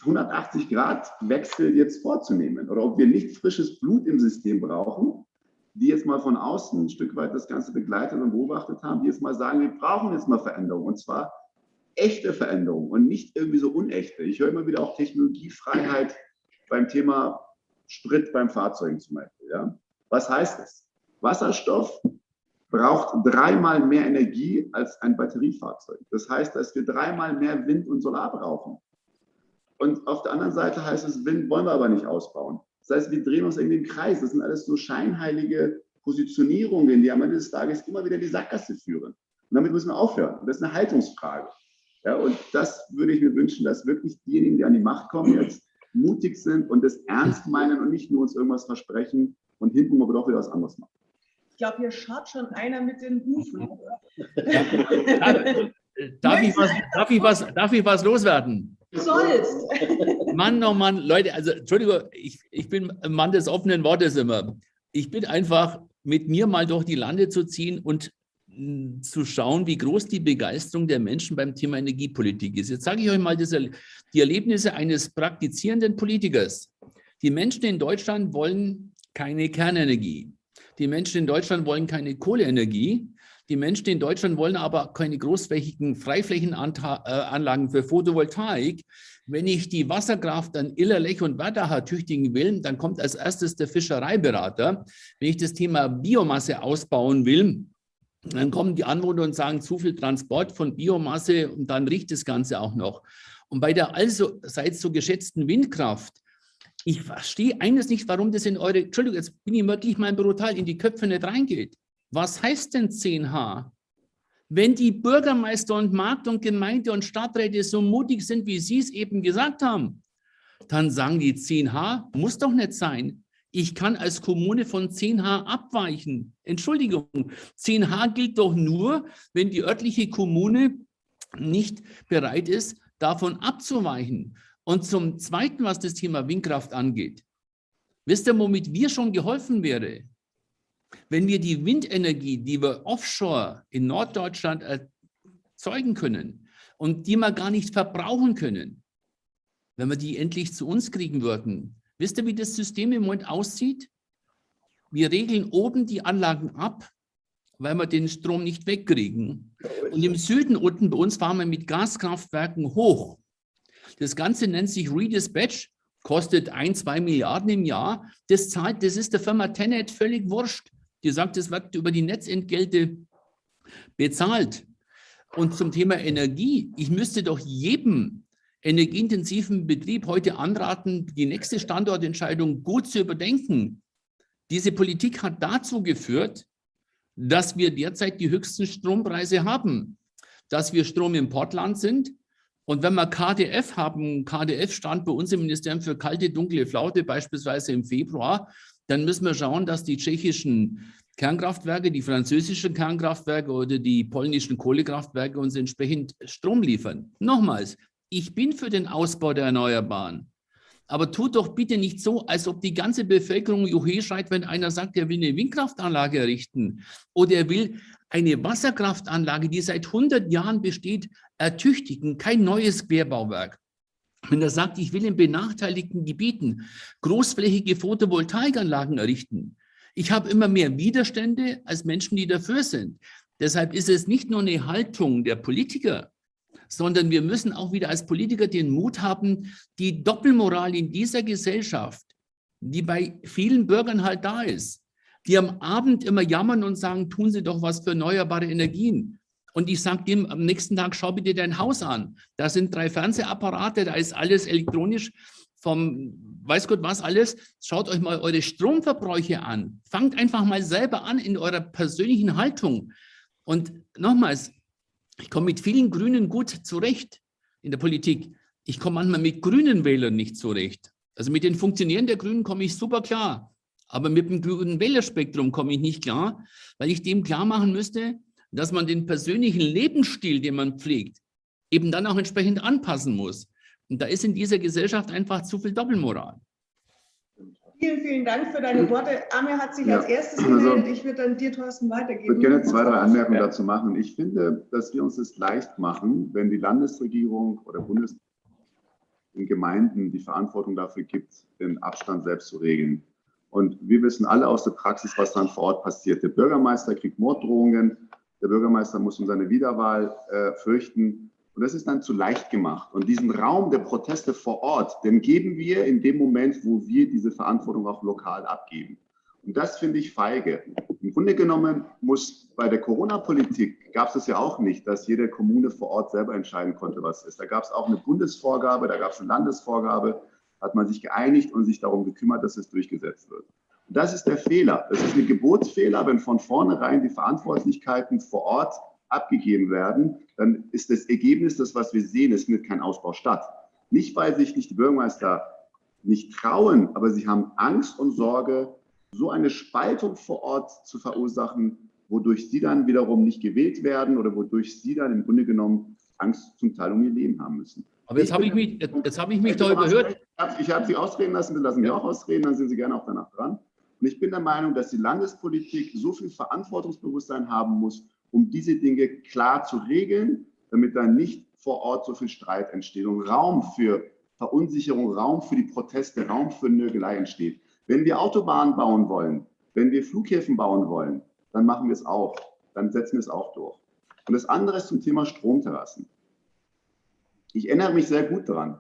180-Grad-Wechsel jetzt vorzunehmen. Oder ob wir nicht frisches Blut im System brauchen, die jetzt mal von außen ein Stück weit das Ganze begleitet und beobachtet haben, die jetzt mal sagen, wir brauchen jetzt mal Veränderung. Und zwar echte Veränderung und nicht irgendwie so unechte. Ich höre immer wieder auch Technologiefreiheit beim Thema Sprit beim Fahrzeugen zum Beispiel. Ja? Was heißt das? Wasserstoff braucht 3-mal mehr Energie als ein Batteriefahrzeug. Das heißt, dass wir 3-mal mehr Wind und Solar brauchen. Und auf der anderen Seite heißt es, Wind wollen wir aber nicht ausbauen. Das heißt, wir drehen uns in den Kreis. Das sind alles so scheinheilige Positionierungen, die am Ende des Tages immer wieder in die Sackgasse führen. Und damit müssen wir aufhören. Das ist eine Haltungsfrage. Ja, und das würde ich mir wünschen, dass wirklich diejenigen, die an die Macht kommen, jetzt mutig sind und das ernst meinen und nicht nur uns irgendwas versprechen und hinten aber doch wieder was anderes machen. Ich glaube, hier schaut schon einer mit den Hufen. Darf ich was loswerden? Du sollst. Mann, oh Mann, Leute, also Entschuldigung, ich bin ein Mann des offenen Wortes immer. Ich bin einfach mit mir mal durch die Lande zu ziehen und zu schauen, wie groß die Begeisterung der Menschen beim Thema Energiepolitik ist. Jetzt sage ich euch mal die Erlebnisse eines praktizierenden Politikers. Die Menschen in Deutschland wollen keine Kernenergie. Die Menschen in Deutschland wollen keine Kohleenergie. Die Menschen in Deutschland wollen aber keine großflächigen Freiflächenanlagen für Photovoltaik. Wenn ich die Wasserkraft an Iller, Lech und Wörthacher tüchtigen will, dann kommt als erstes der Fischereiberater. Wenn ich das Thema Biomasse ausbauen will, dann kommen die Anwohner und sagen, zu viel Transport von Biomasse und dann riecht das Ganze auch noch. Und bei der allseits so geschätzten Windkraft, ich verstehe eines nicht, warum das in eure, Entschuldigung, jetzt bin ich wirklich mal brutal, in die Köpfe nicht reingeht. Was heißt denn 10H? Wenn die Bürgermeister und Markt- und Gemeinde- und Stadträte so mutig sind, wie Sie es eben gesagt haben, dann sagen die 10H, muss doch nicht sein. Ich kann als Kommune von 10H abweichen. Entschuldigung, 10H gilt doch nur, wenn die örtliche Kommune nicht bereit ist, davon abzuweichen. Und zum Zweiten, was das Thema Windkraft angeht, wisst ihr, womit wir schon geholfen wäre? Wenn wir die Windenergie, die wir offshore in Norddeutschland erzeugen können und die wir gar nicht verbrauchen können, wenn wir die endlich zu uns kriegen würden, wisst ihr, wie das System im Moment aussieht? Wir regeln oben die Anlagen ab, weil wir den Strom nicht wegkriegen. Und im Süden unten bei uns fahren wir mit Gaskraftwerken hoch. Das Ganze nennt sich Redispatch, kostet 1-2 Milliarden im Jahr. Das ist der Firma Tenet völlig wurscht. Die sagt, das wird über die Netzentgelte bezahlt. Und zum Thema Energie, ich müsste doch jedem energieintensiven Betrieb heute anraten, die nächste Standortentscheidung gut zu überdenken. Diese Politik hat dazu geführt, dass wir derzeit die höchsten Strompreise haben, dass wir Stromimportland sind. Und wenn wir KdF haben, KdF stand bei uns im Ministerium für kalte, dunkle Flaute, beispielsweise im Februar, dann müssen wir schauen, dass die tschechischen Kernkraftwerke, die französischen Kernkraftwerke oder die polnischen Kohlekraftwerke uns entsprechend Strom liefern. Nochmals, ich bin für den Ausbau der Erneuerbaren. Aber tut doch bitte nicht so, als ob die ganze Bevölkerung Juhe schreit, wenn einer sagt, er will eine Windkraftanlage errichten oder er will eine Wasserkraftanlage, die seit 100 Jahren besteht, ertüchtigen, kein neues Querbauwerk. Wenn er sagt, ich will in benachteiligten Gebieten großflächige Photovoltaikanlagen errichten. Ich habe immer mehr Widerstände als Menschen, die dafür sind. Deshalb ist es nicht nur eine Haltung der Politiker, sondern wir müssen auch wieder als Politiker den Mut haben, die Doppelmoral in dieser Gesellschaft, die bei vielen Bürgern halt da ist, die am Abend immer jammern und sagen, tun Sie doch was für erneuerbare Energien. Und ich sage dem am nächsten Tag, schau bitte dein Haus an. Da sind 3 Fernsehapparate, da ist alles elektronisch vom weiß Gott was alles. Schaut euch mal eure Stromverbräuche an. Fangt einfach mal selber an in eurer persönlichen Haltung. Und nochmals, ich komme mit vielen Grünen gut zurecht in der Politik. Ich komme manchmal mit grünen Wählern nicht zurecht. Also mit den Funktionären der Grünen komme ich super klar. Aber mit dem grünen Wählerspektrum komme ich nicht klar, weil ich dem klar machen müsste, dass man den persönlichen Lebensstil, den man pflegt, eben dann auch entsprechend anpassen muss. Und da ist in dieser Gesellschaft einfach zu viel Doppelmoral. Vielen, vielen Dank für deine Worte. Amir hat sich als erstes gemeldet. Ich würde dann dir, Thorsten, weitergeben. Ich würde gerne 2, 3 Anmerkungen dazu machen. Ich finde, dass wir uns es leicht machen, wenn die Landesregierung oder Bundesregierung den Gemeinden die Verantwortung dafür gibt, den Abstand selbst zu regeln. Und wir wissen alle aus der Praxis, was dann vor Ort passiert. Der Bürgermeister kriegt Morddrohungen, der Bürgermeister muss um seine Wiederwahl fürchten. Und das ist dann zu leicht gemacht. Und diesen Raum der Proteste vor Ort, den geben wir in dem Moment, wo wir diese Verantwortung auch lokal abgeben. Und das finde ich feige. Im Grunde genommen muss bei der Corona-Politik, gab es das ja auch nicht, dass jede Kommune vor Ort selber entscheiden konnte, was ist. Da gab es auch eine Bundesvorgabe, da gab es eine Landesvorgabe, hat man sich geeinigt und sich darum gekümmert, dass es durchgesetzt wird. Und das ist der Fehler. Das ist ein Gebotsfehler, wenn von vornherein die Verantwortlichkeiten vor Ort abgegeben werden, dann ist das Ergebnis, das, was wir sehen, es findet kein Ausbau statt. Nicht, weil sich nicht die Bürgermeister nicht trauen, aber sie haben Angst und Sorge, so eine Spaltung vor Ort zu verursachen, wodurch sie dann wiederum nicht gewählt werden oder wodurch sie dann im Grunde genommen Angst zum Teil um ihr Leben haben müssen. Aber jetzt habe ich mich da überhört. Ich habe Sie ausreden lassen, Sie lassen mich auch ausreden, dann sind Sie gerne auch danach dran. Und ich bin der Meinung, dass die Landespolitik so viel Verantwortungsbewusstsein haben muss, um diese Dinge klar zu regeln, damit dann nicht vor Ort so viel Streit entsteht und Raum für Verunsicherung, Raum für die Proteste, Raum für Nörgelei entsteht. Wenn wir Autobahnen bauen wollen, wenn wir Flughäfen bauen wollen, dann machen wir es auch, dann setzen wir es auch durch. Und das andere ist zum Thema Stromterrassen. Ich erinnere mich sehr gut daran,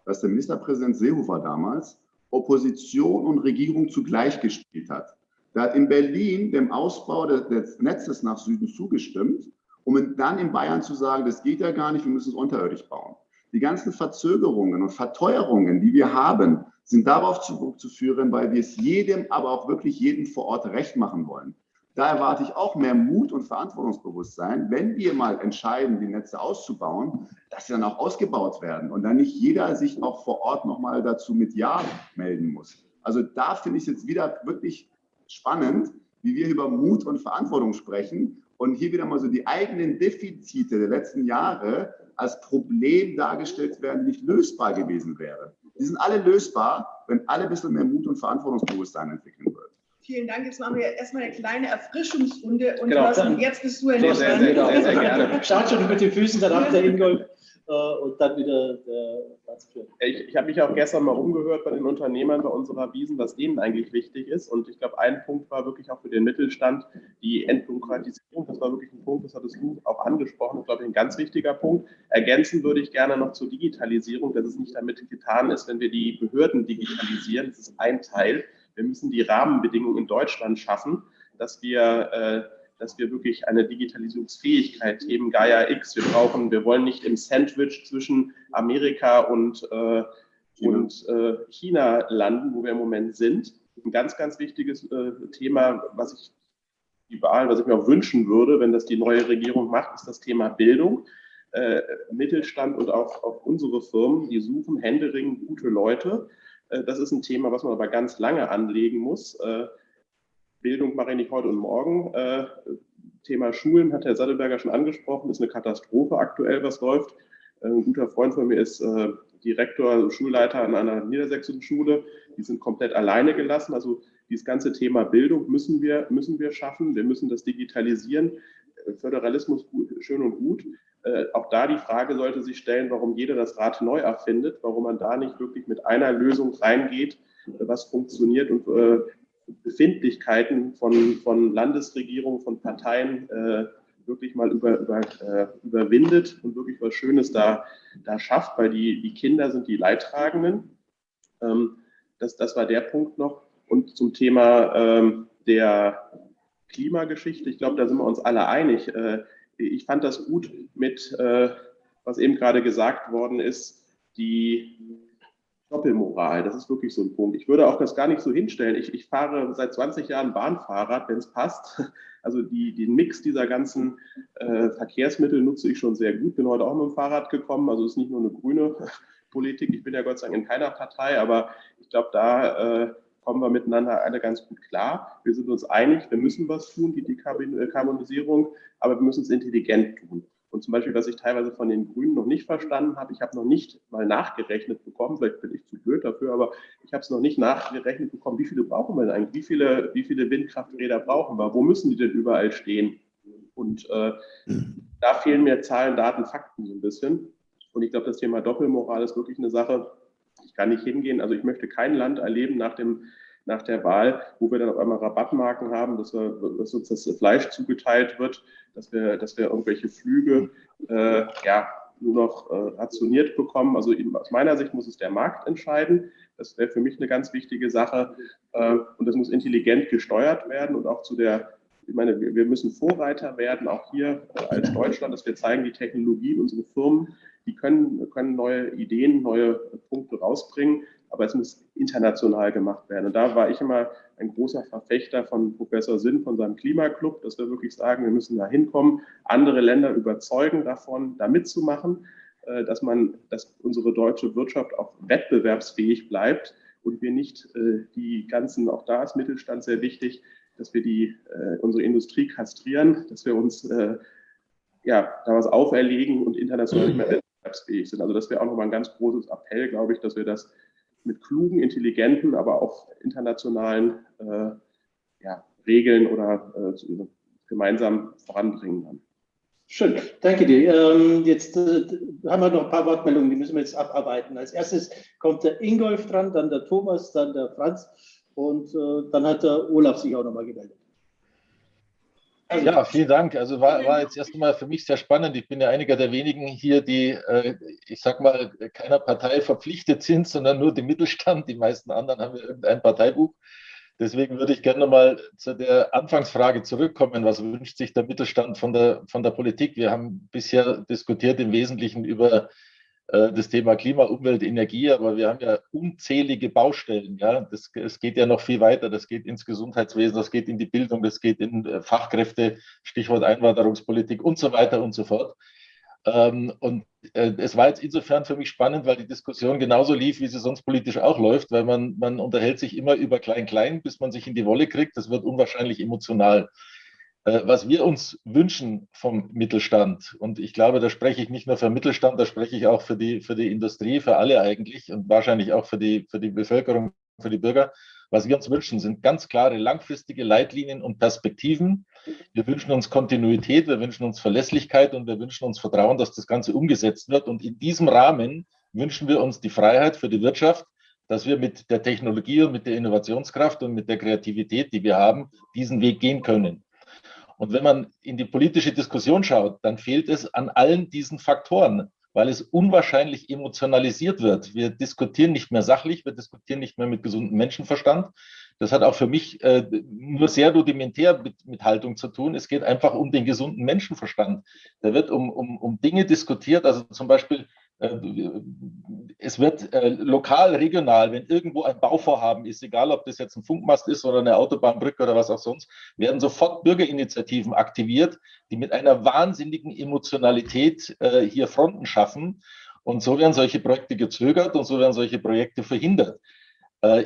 dass der Ministerpräsident Seehofer damals Opposition und Regierung zugleich gespielt hat. Der hat in Berlin dem Ausbau des Netzes nach Süden zugestimmt, um dann in Bayern zu sagen, das geht ja gar nicht, wir müssen es unterirdisch bauen. Die ganzen Verzögerungen und Verteuerungen, die wir haben, sind darauf zurückzuführen, weil wir es jedem, aber auch wirklich jedem vor Ort recht machen wollen. Da erwarte ich auch mehr Mut und Verantwortungsbewusstsein, wenn wir mal entscheiden, die Netze auszubauen, dass sie dann auch ausgebaut werden und dann nicht jeder sich auch vor Ort nochmal dazu mit Ja melden muss. Also da finde ich es jetzt wieder wirklich spannend, wie wir über Mut und Verantwortung sprechen und hier wieder mal so die eigenen Defizite der letzten Jahre als Problem dargestellt werden, die nicht lösbar gewesen wäre. Die sind alle lösbar, wenn alle ein bisschen mehr Mut und Verantwortungsbewusstsein entwickeln würden. Vielen Dank. Jetzt machen wir erstmal eine kleine Erfrischungsrunde und Genau, Thorsten, jetzt bist du in der sehr, sehr, sehr, sehr gerne. Start schon mit den Füßen, dann ab der Ingolf und dann wieder der Platz für. Ich habe mich auch gestern mal umgehört bei den Unternehmern bei unserer Wiesn, was denen eigentlich wichtig ist. Und ich glaube, ein Punkt war wirklich auch für den Mittelstand die Entbürokratisierung. Das war wirklich ein Punkt, das hattest du auch angesprochen. Das ist, glaube ich, ein ganz wichtiger Punkt. Ergänzen würde ich gerne noch zur Digitalisierung, dass es nicht damit getan ist, wenn wir die Behörden digitalisieren. Das ist ein Teil. Wir müssen die Rahmenbedingungen in Deutschland schaffen, dass wir wirklich eine Digitalisierungsfähigkeit heben, Gaia X. Wir wollen nicht im Sandwich zwischen Amerika und China landen, wo wir im Moment sind. Ein ganz, ganz wichtiges Thema, was ich mir auch wünschen würde, wenn das die neue Regierung macht, ist das Thema Bildung. Mittelstand und auch unsere Firmen, die suchen händeringend gute Leute. Das ist ein Thema, was man aber ganz lange anlegen muss. Bildung mache ich nicht heute und morgen. Thema Schulen hat Herr Sattelberger schon angesprochen, ist eine Katastrophe aktuell, was läuft. Ein guter Freund von mir ist Direktor, also Schulleiter an einer niedersächsischen Schule. Die sind komplett alleine gelassen. Also dieses ganze Thema Bildung müssen wir schaffen. Wir müssen das digitalisieren. Föderalismus schön und gut. Auch da die Frage sollte sich stellen, warum jeder das Rad neu erfindet, warum man da nicht wirklich mit einer Lösung reingeht, was funktioniert und Befindlichkeiten von Landesregierungen, von Parteien wirklich mal überwindet und wirklich was Schönes da schafft, weil die Kinder sind die Leidtragenden. Das war der Punkt noch. Und zum Thema der Klimageschichte, ich glaube, da sind wir uns alle einig. Ich fand das gut mit, was eben gerade gesagt worden ist, die Doppelmoral. Das ist wirklich so ein Punkt. Ich würde auch das gar nicht so hinstellen. Ich fahre seit 20 Jahren Bahnfahrrad, wenn es passt. Also den Mix dieser ganzen Verkehrsmittel nutze ich schon sehr gut. Bin heute auch mit dem Fahrrad gekommen. Also es ist nicht nur eine grüne Politik. Ich bin ja Gott sei Dank in keiner Partei, aber ich glaube, da kommen wir miteinander alle ganz gut klar. Wir sind uns einig, wir müssen was tun, die Dekarbonisierung, aber wir müssen es intelligent tun. Und zum Beispiel, was ich teilweise von den Grünen noch nicht verstanden habe, ich habe noch nicht mal nachgerechnet bekommen, vielleicht bin ich zu blöd dafür, aber ich habe es noch nicht nachgerechnet bekommen, wie viele brauchen wir denn eigentlich, wie viele Windkrafträder brauchen wir, wo müssen die denn überall stehen? Und da fehlen mir Zahlen, Daten, Fakten so ein bisschen. Und ich glaube, das Thema Doppelmoral ist wirklich eine Sache, ich kann nicht hingehen, also ich möchte kein Land erleben nach der Wahl, wo wir dann auf einmal Rabattmarken haben, dass uns das Fleisch zugeteilt wird, dass wir irgendwelche Flüge nur noch rationiert bekommen. Also aus meiner Sicht muss es der Markt entscheiden. Das wäre für mich eine ganz wichtige Sache. Und das muss intelligent gesteuert werden und auch ich meine, wir müssen Vorreiter werden, auch hier als Deutschland, dass wir zeigen, die Technologie, unsere Firmen, die können neue Ideen, neue Punkte rausbringen, aber es muss international gemacht werden. Und da war ich immer ein großer Verfechter von Professor Sinn, von seinem Klimaclub, dass wir wirklich sagen, wir müssen da hinkommen, andere Länder überzeugen davon, da mitzumachen, dass unsere deutsche Wirtschaft auch wettbewerbsfähig bleibt und wir nicht die ganzen, auch da ist Mittelstand sehr wichtig, dass wir unsere Industrie kastrieren, dass wir uns da was auferlegen und international nicht mehr wettbewerbsfähig sind. Also das wäre auch nochmal ein ganz großes Appell, glaube ich, dass wir das mit klugen, intelligenten, aber auch internationalen Regeln oder gemeinsam voranbringen dann. Schön, danke dir. Jetzt haben wir noch ein paar Wortmeldungen, die müssen wir jetzt abarbeiten. Als erstes kommt der Ingolf dran, dann der Thomas, dann der Franz und dann hat der Olaf sich auch nochmal gemeldet. Also, ja, vielen Dank. Also war jetzt erst einmal für mich sehr spannend. Ich bin ja einiger der wenigen hier, die, ich sag mal, keiner Partei verpflichtet sind, sondern nur dem Mittelstand. Die meisten anderen haben ja irgendein Parteibuch. Deswegen würde ich gerne nochmal zu der Anfangsfrage zurückkommen. Was wünscht sich der Mittelstand von der Politik? Wir haben bisher diskutiert im Wesentlichen über das Thema Klima, Umwelt, Energie, aber wir haben ja unzählige Baustellen. Ja? Es geht ja noch viel weiter. Das geht ins Gesundheitswesen, das geht in die Bildung, das geht in Fachkräfte, Stichwort Einwanderungspolitik und so weiter und so fort. Es war jetzt insofern für mich spannend, weil die Diskussion genauso lief, wie sie sonst politisch auch läuft, weil man unterhält sich immer über Klein-Klein, bis man sich in die Wolle kriegt. Das wird unwahrscheinlich emotional. Was wir uns wünschen vom Mittelstand, und ich glaube, da spreche ich nicht nur für den Mittelstand, da spreche ich auch für die Industrie, für alle eigentlich und wahrscheinlich auch für die Bevölkerung, für die Bürger. Was wir uns wünschen, sind ganz klare langfristige Leitlinien und Perspektiven. Wir wünschen uns Kontinuität, wir wünschen uns Verlässlichkeit und wir wünschen uns Vertrauen, dass das Ganze umgesetzt wird. Und in diesem Rahmen wünschen wir uns die Freiheit für die Wirtschaft, dass wir mit der Technologie und mit der Innovationskraft und mit der Kreativität, die wir haben, diesen Weg gehen können. Und wenn man in die politische Diskussion schaut, dann fehlt es an allen diesen Faktoren, weil es unwahrscheinlich emotionalisiert wird. Wir diskutieren nicht mehr sachlich, wir diskutieren nicht mehr mit gesundem Menschenverstand. Das hat auch für mich nur sehr rudimentär mit Haltung zu tun. Es geht einfach um den gesunden Menschenverstand. Da wird um Dinge diskutiert, also zum Beispiel, es wird lokal, regional, wenn irgendwo ein Bauvorhaben ist, egal ob das jetzt ein Funkmast ist oder eine Autobahnbrücke oder was auch sonst, werden sofort Bürgerinitiativen aktiviert, die mit einer wahnsinnigen Emotionalität hier Fronten schaffen. Und so werden solche Projekte gezögert und so werden solche Projekte verhindert.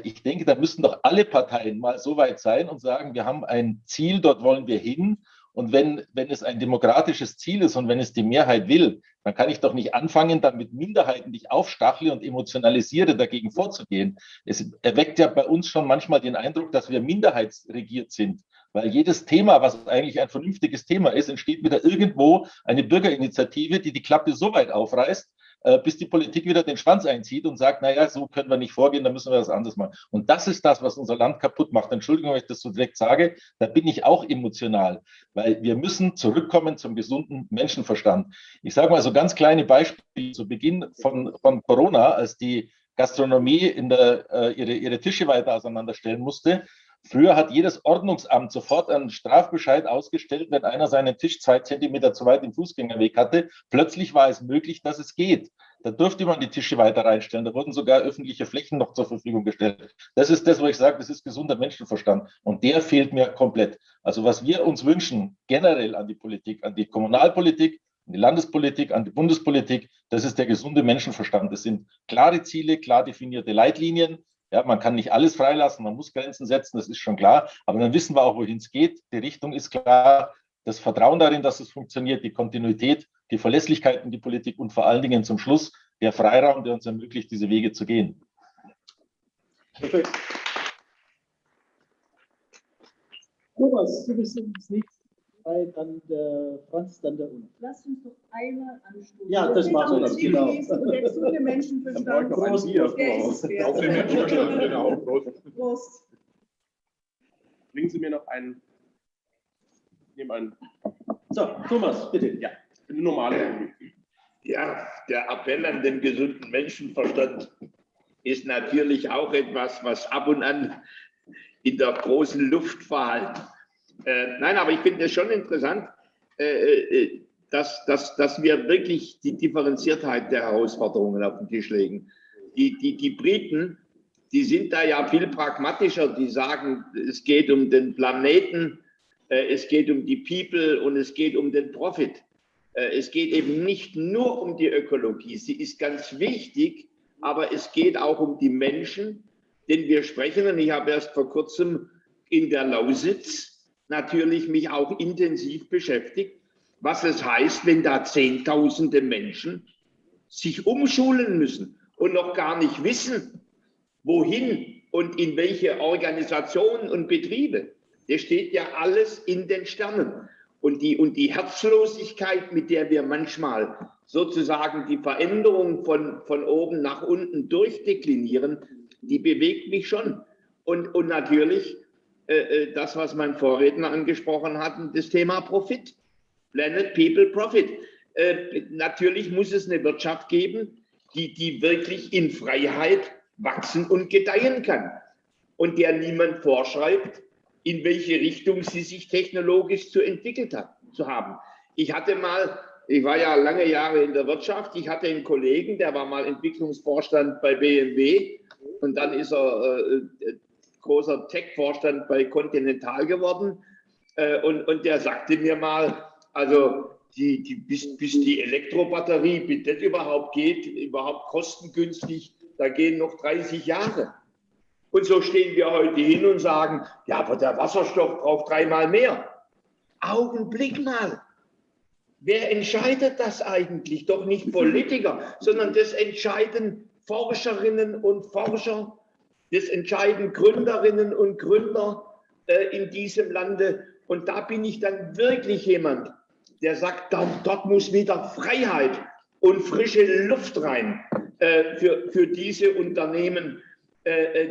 Ich denke, da müssten doch alle Parteien mal so weit sein und sagen, wir haben ein Ziel, dort wollen wir hin. Und wenn es ein demokratisches Ziel ist und wenn es die Mehrheit will, dann kann ich doch nicht anfangen, dann mit Minderheiten, die ich aufstachle und emotionalisiere, dagegen vorzugehen. Es erweckt ja bei uns schon manchmal den Eindruck, dass wir minderheitsregiert sind. Weil jedes Thema, was eigentlich ein vernünftiges Thema ist, entsteht wieder irgendwo eine Bürgerinitiative, die die Klappe so weit aufreißt, bis die Politik wieder den Schwanz einzieht und sagt, naja, so können wir nicht vorgehen, da müssen wir das anders machen. Und das ist das, was unser Land kaputt macht. Entschuldigung, wenn ich das so direkt sage, da bin ich auch emotional, weil wir müssen zurückkommen zum gesunden Menschenverstand. Ich sage mal so ganz kleine Beispiele zu Beginn von Corona, als die Gastronomie ihre Tische weiter auseinanderstellen musste. Früher hat jedes Ordnungsamt sofort einen Strafbescheid ausgestellt, wenn einer seinen Tisch 2 Zentimeter zu weit im Fußgängerweg hatte. Plötzlich war es möglich, dass es geht. Da durfte man die Tische weiter reinstellen. Da wurden sogar öffentliche Flächen noch zur Verfügung gestellt. Das ist das, wo ich sage, das ist gesunder Menschenverstand. Und der fehlt mir komplett. Also was wir uns wünschen, generell an die Politik, an die Kommunalpolitik, an die Landespolitik, an die Bundespolitik, das ist der gesunde Menschenverstand. Das sind klare Ziele, klar definierte Leitlinien. Ja, man kann nicht alles freilassen, man muss Grenzen setzen, das ist schon klar. Aber dann wissen wir auch, wohin es geht. Die Richtung ist klar, das Vertrauen darin, dass es funktioniert, die Kontinuität, die Verlässlichkeit in die Politik und vor allen Dingen zum Schluss der Freiraum, der uns ermöglicht, diese Wege zu gehen. Perfekt. Thomas, du bist das nächste, weil dann der Franz, dann der Uni. Lass uns doch einmal anstoßen. Ja, das machen wir, genau. Und der gesunde Menschenverstand. Prost, Auf den Menschenverstand, genau. Prost. Bringen Sie mir noch einen. Nehmen einen. So, Thomas, bitte. Ja, eine normale. Ja, der Appell an den gesunden Menschenverstand ist natürlich auch etwas, was ab und an in der großen Luft verhallt. Nein, aber ich finde es schon interessant, dass wir wirklich die Differenziertheit der Herausforderungen auf den Tisch legen. Die Briten, die sind da ja viel pragmatischer, die sagen, es geht um den Planeten, es geht um die People und es geht um den Profit. Es geht eben nicht nur um die Ökologie, sie ist ganz wichtig, aber es geht auch um die Menschen, denn wir sprechen, und ich habe erst vor kurzem in der Lausitz natürlich mich auch intensiv beschäftigt, was es heißt, wenn da Zehntausende Menschen sich umschulen müssen und noch gar nicht wissen, wohin und in welche Organisationen und Betriebe. Das steht ja alles in den Sternen. Und die Herzlosigkeit, mit der wir manchmal sozusagen die Veränderung von oben nach unten durchdeklinieren, die bewegt mich schon. Und natürlich das, was mein Vorredner angesprochen hat, das Thema Profit. Planet, People, Profit. Natürlich muss es eine Wirtschaft geben, die wirklich in Freiheit wachsen und gedeihen kann. Und der niemand vorschreibt, in welche Richtung sie sich technologisch entwickelt zu haben. Ich war ja lange Jahre in der Wirtschaft, ich hatte einen Kollegen, der war mal Entwicklungsvorstand bei BMW und dann ist er großer Tech-Vorstand bei Continental geworden und der sagte mir mal, also bis die Elektrobatterie, bis das überhaupt geht, überhaupt kostengünstig, da gehen noch 30 Jahre. Und so stehen wir heute hin und sagen, ja, aber der Wasserstoff braucht 3-mal mehr. Augenblick mal. Wer entscheidet das eigentlich? Doch nicht Politiker, sondern das entscheiden Forscherinnen und Forscher, das entscheiden Gründerinnen und Gründer in diesem Lande. Und da bin ich dann wirklich jemand, der sagt, dort muss wieder Freiheit und frische Luft rein für diese Unternehmen,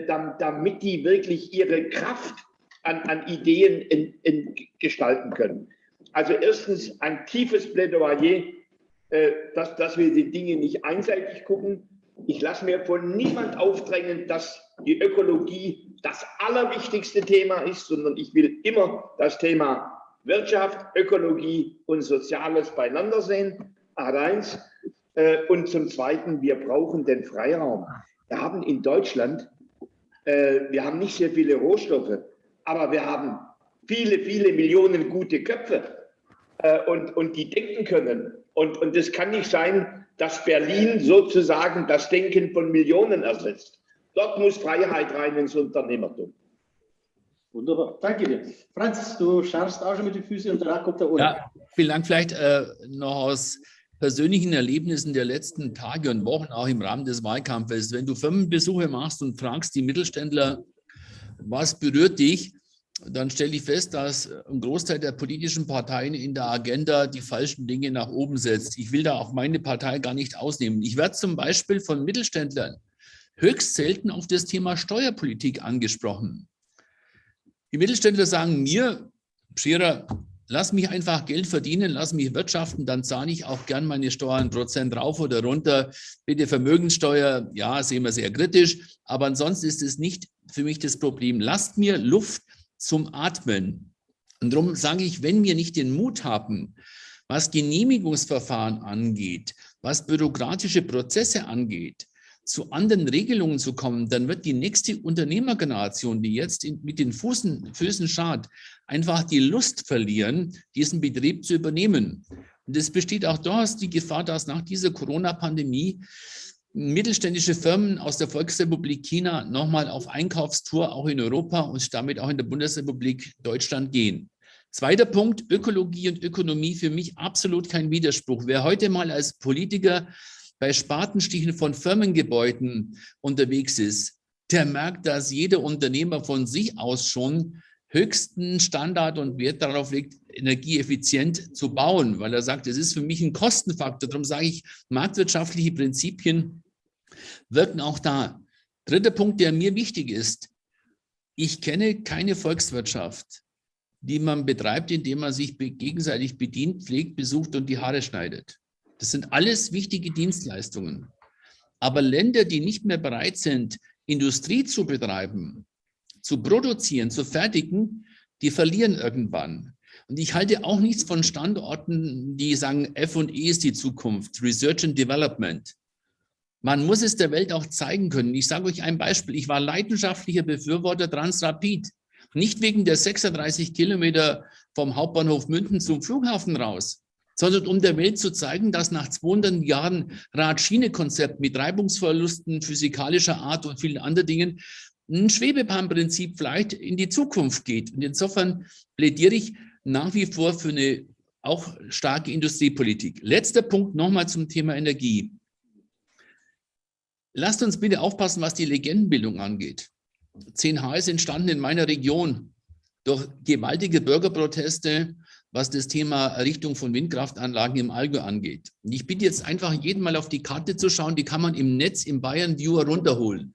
damit die wirklich ihre Kraft an Ideen gestalten können. Also erstens ein tiefes Plädoyer, dass wir die Dinge nicht einseitig gucken. Ich lasse mir von niemand aufdrängen, dass die Ökologie das allerwichtigste Thema ist, sondern ich will immer das Thema Wirtschaft, Ökologie und Soziales beieinander sehen. A1. Und zum Zweiten, wir brauchen den Freiraum. Wir haben in Deutschland, wir haben nicht sehr viele Rohstoffe, aber wir haben viele, viele Millionen gute Köpfe und die denken können. Und es kann nicht sein, dass Berlin sozusagen das Denken von Millionen ersetzt. Dort muss Freiheit rein ins Unternehmertum. Wunderbar, danke dir. Franz, du schaust auch schon mit den Füßen und danach kommt der Ole. Ja, vielen Dank. Vielleicht noch aus persönlichen Erlebnissen der letzten Tage und Wochen, auch im Rahmen des Wahlkampfes. Wenn du Firmenbesuche machst und fragst die Mittelständler, was berührt dich, dann stelle ich fest, dass ein Großteil der politischen Parteien in der Agenda die falschen Dinge nach oben setzt. Ich will da auch meine Partei gar nicht ausnehmen. Ich werde zum Beispiel von Mittelständlern höchst selten auf das Thema Steuerpolitik angesprochen. Die Mittelständler sagen mir, Scherer, lass mich einfach Geld verdienen, lass mich wirtschaften, dann zahle ich auch gern meine Steuern Prozent rauf oder runter. Bitte Vermögenssteuer, ja, sehen wir sehr kritisch, aber ansonsten ist es nicht für mich das Problem. Lasst mir Luft zum Atmen. Und darum sage ich, wenn wir nicht den Mut haben, was Genehmigungsverfahren angeht, was bürokratische Prozesse angeht, zu anderen Regelungen zu kommen, dann wird die nächste Unternehmergeneration, die jetzt mit den Füßen schaut, einfach die Lust verlieren, diesen Betrieb zu übernehmen. Und es besteht auch durchaus die Gefahr, dass nach dieser Corona-Pandemie mittelständische Firmen aus der Volksrepublik China nochmal auf Einkaufstour auch in Europa und damit auch in der Bundesrepublik Deutschland gehen. Zweiter Punkt, Ökologie und Ökonomie, für mich absolut kein Widerspruch. Wer heute mal als Politiker bei Spatenstichen von Firmengebäuden unterwegs ist, der merkt, dass jeder Unternehmer von sich aus schon höchsten Standard und Wert darauf legt, energieeffizient zu bauen, weil er sagt, es ist für mich ein Kostenfaktor. Darum sage ich, marktwirtschaftliche Prinzipien wirken auch da. Dritter Punkt, der mir wichtig ist. Ich kenne keine Volkswirtschaft, die man betreibt, indem man sich gegenseitig bedient, pflegt, besucht und die Haare schneidet. Das sind alles wichtige Dienstleistungen. Aber Länder, die nicht mehr bereit sind, Industrie zu betreiben, zu produzieren, zu fertigen, die verlieren irgendwann. Und ich halte auch nichts von Standorten, die sagen, F&E ist die Zukunft, Research and Development. Man muss es der Welt auch zeigen können. Ich sage euch ein Beispiel. Ich war leidenschaftlicher Befürworter Transrapid. Nicht wegen der 36 Kilometer vom Hauptbahnhof München zum Flughafen raus, sondern um der Welt zu zeigen, dass nach 200 Jahren Rad-Schiene-Konzept mit Reibungsverlusten physikalischer Art und vielen anderen Dingen ein Schwebebahnprinzip vielleicht in die Zukunft geht. Und insofern plädiere ich nach wie vor für eine auch starke Industriepolitik. Letzter Punkt nochmal zum Thema Energie. Lasst uns bitte aufpassen, was die Legendenbildung angeht. 10H ist entstanden in meiner Region durch gewaltige Bürgerproteste, was das Thema Errichtung von Windkraftanlagen im Allgäu angeht. Und ich bitte jetzt einfach jeden mal auf die Karte zu schauen, die kann man im Netz im Bayern Viewer runterholen.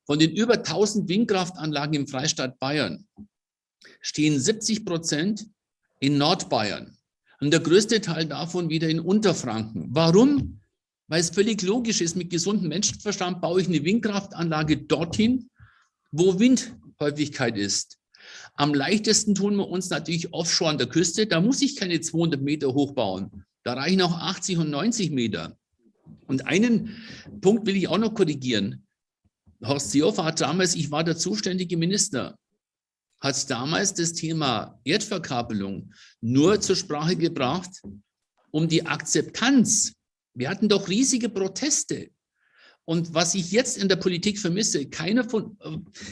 Von den über 1000 Windkraftanlagen im Freistaat Bayern stehen 70% in Nordbayern und der größte Teil davon wieder in Unterfranken. Warum? Weil es völlig logisch ist, mit gesundem Menschenverstand baue ich eine Windkraftanlage dorthin, wo Windhäufigkeit ist. Am leichtesten tun wir uns natürlich offshore an der Küste. Da muss ich keine 200 Meter hochbauen. Da reichen auch 80 und 90 Meter. Und einen Punkt will ich auch noch korrigieren. Horst Seehofer hat damals, ich war der zuständige Minister, hat damals das Thema Erdverkabelung nur zur Sprache gebracht, um die Akzeptanz. Wir hatten doch riesige Proteste. Und was ich jetzt in der Politik vermisse, keiner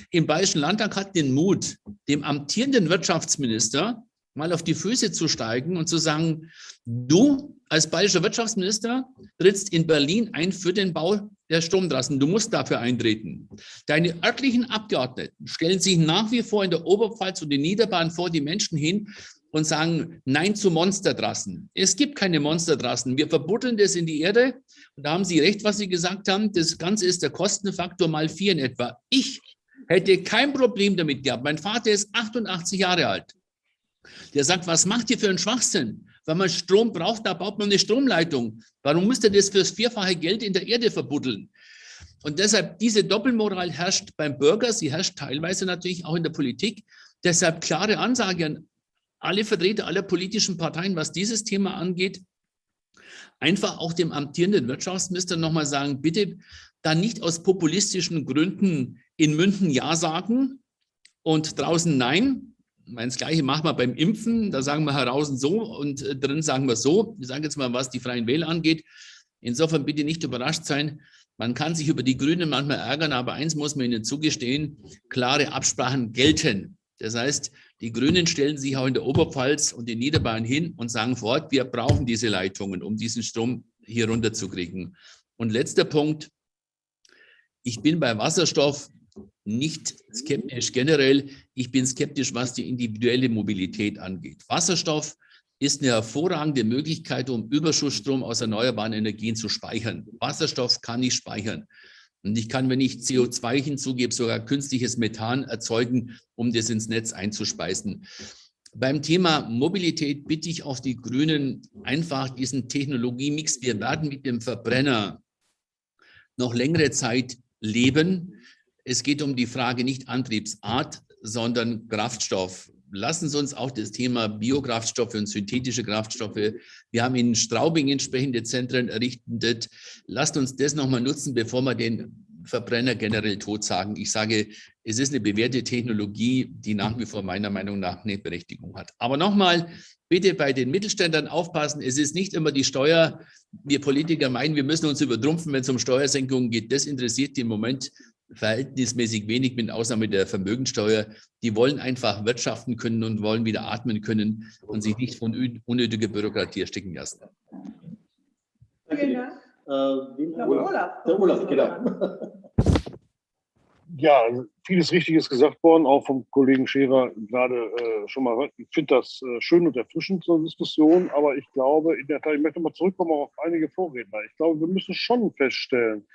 im Bayerischen Landtag hat den Mut, dem amtierenden Wirtschaftsminister mal auf die Füße zu steigen und zu sagen, du als bayerischer Wirtschaftsminister trittst in Berlin ein für den Bau der Stromtrassen. Du musst dafür eintreten. Deine örtlichen Abgeordneten stellen sich nach wie vor in der Oberpfalz und in Niederbayern vor die Menschen hin und sagen Nein zu Monstertrassen. Es gibt keine Monstertrassen. Wir verbuddeln das in die Erde. Und da haben Sie recht, was Sie gesagt haben. Das Ganze ist der Kostenfaktor mal 4 in etwa. Ich hätte kein Problem damit gehabt. Mein Vater ist 88 Jahre alt. Der sagt, was macht ihr für einen Schwachsinn? Wenn man Strom braucht, da baut man eine Stromleitung. Warum müsst ihr das fürs 4-fache Geld in der Erde verbuddeln? Und deshalb, diese Doppelmoral herrscht beim Bürger, sie herrscht teilweise natürlich auch in der Politik. Deshalb klare Ansage an alle Vertreter aller politischen Parteien, was dieses Thema angeht. Einfach auch dem amtierenden Wirtschaftsminister nochmal sagen, bitte da nicht aus populistischen Gründen in München Ja sagen und draußen Nein. Das Gleiche machen wir beim Impfen, da sagen wir heraus so und drin sagen wir so. Ich sage jetzt mal, was die Freien Wähler angeht. Insofern bitte nicht überrascht sein, Man kann sich über die Grünen manchmal ärgern, aber eins muss man ihnen zugestehen, klare Absprachen gelten. Das heißt, die Grünen stellen sich auch in der Oberpfalz und in Niederbayern hin und sagen vor Ort, wir brauchen diese Leitungen, um diesen Strom hier runterzukriegen. Und letzter Punkt, ich bin bei Wasserstoff nicht skeptisch generell, ich bin skeptisch, was die individuelle Mobilität angeht. Wasserstoff ist eine hervorragende Möglichkeit, um Überschussstrom aus erneuerbaren Energien zu speichern. Wasserstoff kann ich speichern. Und ich kann, wenn ich CO2 hinzugebe, sogar künstliches Methan erzeugen, um das ins Netz einzuspeisen. Beim Thema Mobilität bitte ich auf die Grünen einfach diesen Technologiemix. Wir werden mit dem Verbrenner noch längere Zeit leben. Es geht um die Frage nicht Antriebsart, sondern Kraftstoff. Lassen Sie uns auch das Thema Biokraftstoffe und synthetische Kraftstoffe. Wir haben in Straubing entsprechende Zentren errichtet. Lasst uns das nochmal nutzen, bevor wir den Verbrenner generell tot sagen. Ich sage, es ist eine bewährte Technologie, die nach wie vor meiner Meinung nach eine Berechtigung hat. Aber nochmal, bitte bei den Mittelständlern aufpassen. Es ist nicht immer die Steuer. Wir Politiker meinen, wir müssen uns übertrumpfen, wenn es um Steuersenkungen geht. Das interessiert die im Moment verhältnismäßig wenig, mit Ausnahme der Vermögensteuer. Die wollen einfach wirtschaften können und wollen wieder atmen können und sich nicht von unnötiger Bürokratie ersticken lassen. Vielen Dank. Der Olaf, genau. Ja, vieles Richtiges gesagt worden, auch vom Kollegen Scherer gerade schon mal. Ich finde das schön und erfrischend, so eine Diskussion, aber ich glaube, in der Tat, ich möchte mal zurückkommen auf einige Vorredner. Ich glaube, wir müssen schon feststellen,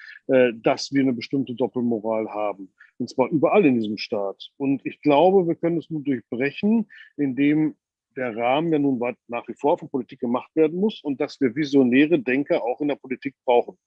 dass wir eine bestimmte Doppelmoral haben, und zwar überall in diesem Staat. Und ich glaube, wir können es nur durchbrechen, indem der Rahmen ja nun nach wie vor von Politik gemacht werden muss und dass wir visionäre Denker auch in der Politik brauchen.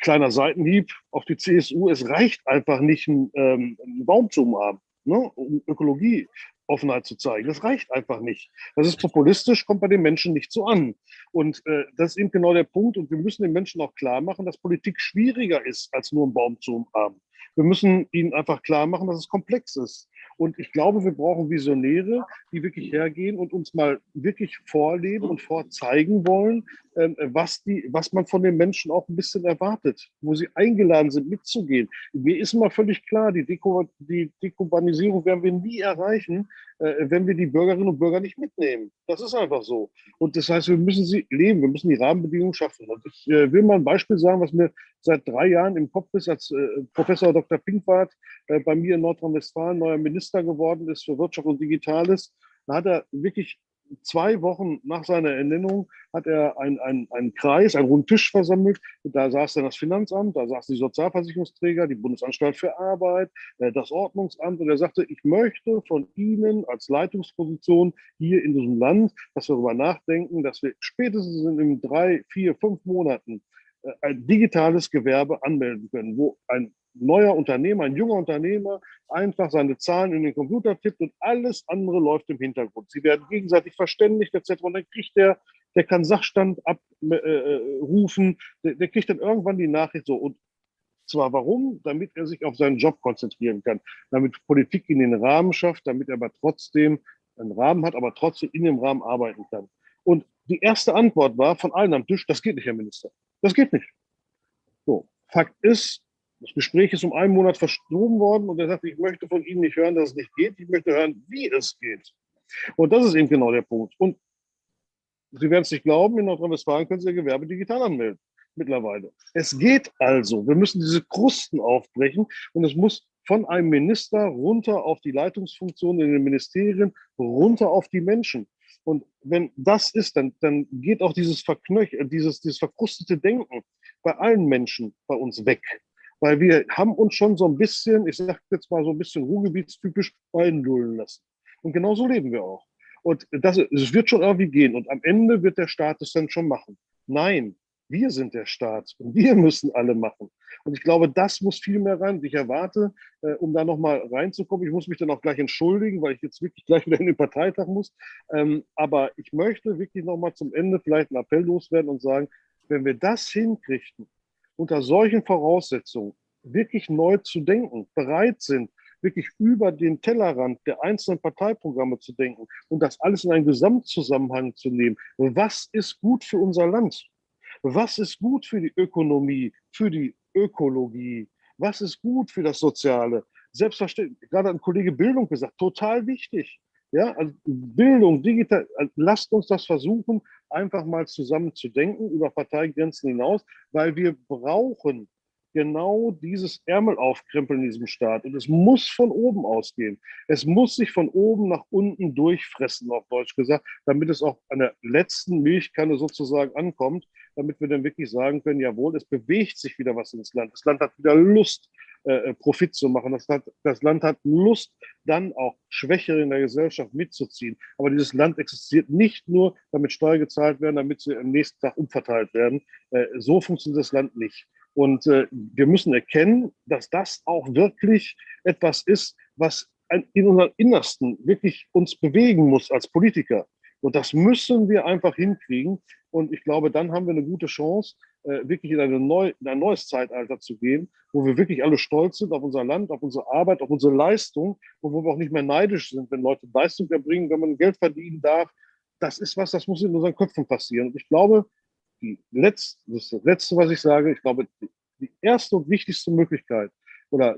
Kleiner Seitenhieb auf die CSU, es reicht einfach nicht, einen Baum zu umarmen, ne, um Ökologieoffenheit zu zeigen. Das reicht einfach nicht. Das ist populistisch, kommt bei den Menschen nicht so an. Und das ist eben genau der Punkt. Und wir müssen den Menschen auch klar machen, dass Politik schwieriger ist, als nur einen Baum zu umarmen. Wir müssen ihnen einfach klar machen, dass es komplex ist. Und ich glaube, wir brauchen Visionäre, die wirklich hergehen und uns mal wirklich vorleben und vorzeigen wollen, was man von den Menschen auch ein bisschen erwartet, wo sie eingeladen sind, mitzugehen. Mir ist immer völlig klar, die Dekarbonisierung werden wir nie erreichen, wenn wir die Bürgerinnen und Bürger nicht mitnehmen. Das ist einfach so. Und das heißt, wir müssen sie leben, wir müssen die Rahmenbedingungen schaffen. Und ich will mal ein Beispiel sagen, was mir seit 3 Jahren im Kopf ist, als Professor Dr. Pinkwart bei mir in Nordrhein-Westfalen neuer Minister geworden ist für Wirtschaft und Digitales. Da hat er wirklich 2 Wochen nach seiner Ernennung hat er einen Kreis, einen runden Tisch versammelt. Da saß dann das Finanzamt, da saßen die Sozialversicherungsträger, die Bundesanstalt für Arbeit, das Ordnungsamt. Und er sagte, ich möchte von Ihnen als Leitungsposition hier in diesem Land, dass wir darüber nachdenken, dass wir spätestens in 3, 4, 5 Monaten ein digitales Gewerbe anmelden können, wo ein neuer Unternehmer, ein junger Unternehmer einfach seine Zahlen in den Computer tippt und alles andere läuft im Hintergrund. Sie werden gegenseitig verständigt etc. Und dann kriegt der kann Sachstand abrufen, der kriegt dann irgendwann die Nachricht so. Und zwar warum? Damit er sich auf seinen Job konzentrieren kann, damit Politik in den Rahmen schafft, damit er aber trotzdem einen Rahmen hat, aber trotzdem in dem Rahmen arbeiten kann. Und die erste Antwort war von allen am Tisch, das geht nicht, Herr Minister. Das geht nicht. So, Fakt ist, das Gespräch ist um 1 Monat verschoben worden und er sagte, ich möchte von Ihnen nicht hören, dass es nicht geht, ich möchte hören, wie es geht. Und das ist eben genau der Punkt. Und Sie werden es nicht glauben, in Nordrhein-Westfalen können Sie Ihr Gewerbe digital anmelden, mittlerweile. Es geht also. Wir müssen diese Krusten aufbrechen und es muss von einem Minister runter auf die Leitungsfunktionen in den Ministerien, runter auf die Menschen. Und wenn das ist, dann geht auch dieses verkrustete Denken bei allen Menschen bei uns weg. Weil wir haben uns schon so ein bisschen, ich sage jetzt mal so ein bisschen ruhrgebietstypisch einlullen lassen. Und genau so leben wir auch. Und es wird schon irgendwie gehen. Und am Ende wird der Staat es dann schon machen. Nein, wir sind der Staat und wir müssen alle machen. Und ich glaube, das muss viel mehr rein. Ich erwarte, um da nochmal reinzukommen, ich muss mich dann auch gleich entschuldigen, weil ich jetzt wirklich gleich wieder in den Parteitag muss. Aber ich möchte wirklich nochmal zum Ende vielleicht einen Appell loswerden und sagen, wenn wir das hinkriegen, unter solchen Voraussetzungen wirklich neu zu denken, bereit sind, wirklich über den Tellerrand der einzelnen Parteiprogramme zu denken und das alles in einen Gesamtzusammenhang zu nehmen. Was ist gut für unser Land? Was ist gut für die Ökonomie, für die Ökologie? Was ist gut für das Soziale? Selbstverständlich, gerade ein Kollege Bildung gesagt, total wichtig. Ja, also Bildung, digital, lasst uns das versuchen, einfach mal zusammen zu denken, über Parteigrenzen hinaus, weil wir brauchen genau dieses Ärmel aufkrempeln in diesem Staat. Und es muss von oben ausgehen. Es muss sich von oben nach unten durchfressen, auf Deutsch gesagt, damit es auch an der letzten Milchkanne sozusagen ankommt, damit wir dann wirklich sagen können, jawohl, es bewegt sich wieder was ins Land. Das Land hat wieder Lust, Profit zu machen. Das Land hat Lust, dann auch Schwächere in der Gesellschaft mitzuziehen. Aber dieses Land existiert nicht nur, damit Steuern gezahlt werden, damit sie am nächsten Tag umverteilt werden. So funktioniert das Land nicht. Und wir müssen erkennen, dass das auch wirklich etwas ist, was in unserem Innersten wirklich uns bewegen muss als Politiker. Und das müssen wir einfach hinkriegen. Und ich glaube, dann haben wir eine gute Chance, wirklich in ein neues Zeitalter zu gehen, wo wir wirklich alle stolz sind auf unser Land, auf unsere Arbeit, auf unsere Leistung und wo wir auch nicht mehr neidisch sind, wenn Leute Leistung erbringen, wenn man Geld verdienen darf. Das ist was, das muss in unseren Köpfen passieren. Und ich glaube, das Letzte, was ich sage, ich glaube, die erste und wichtigste Möglichkeit, oder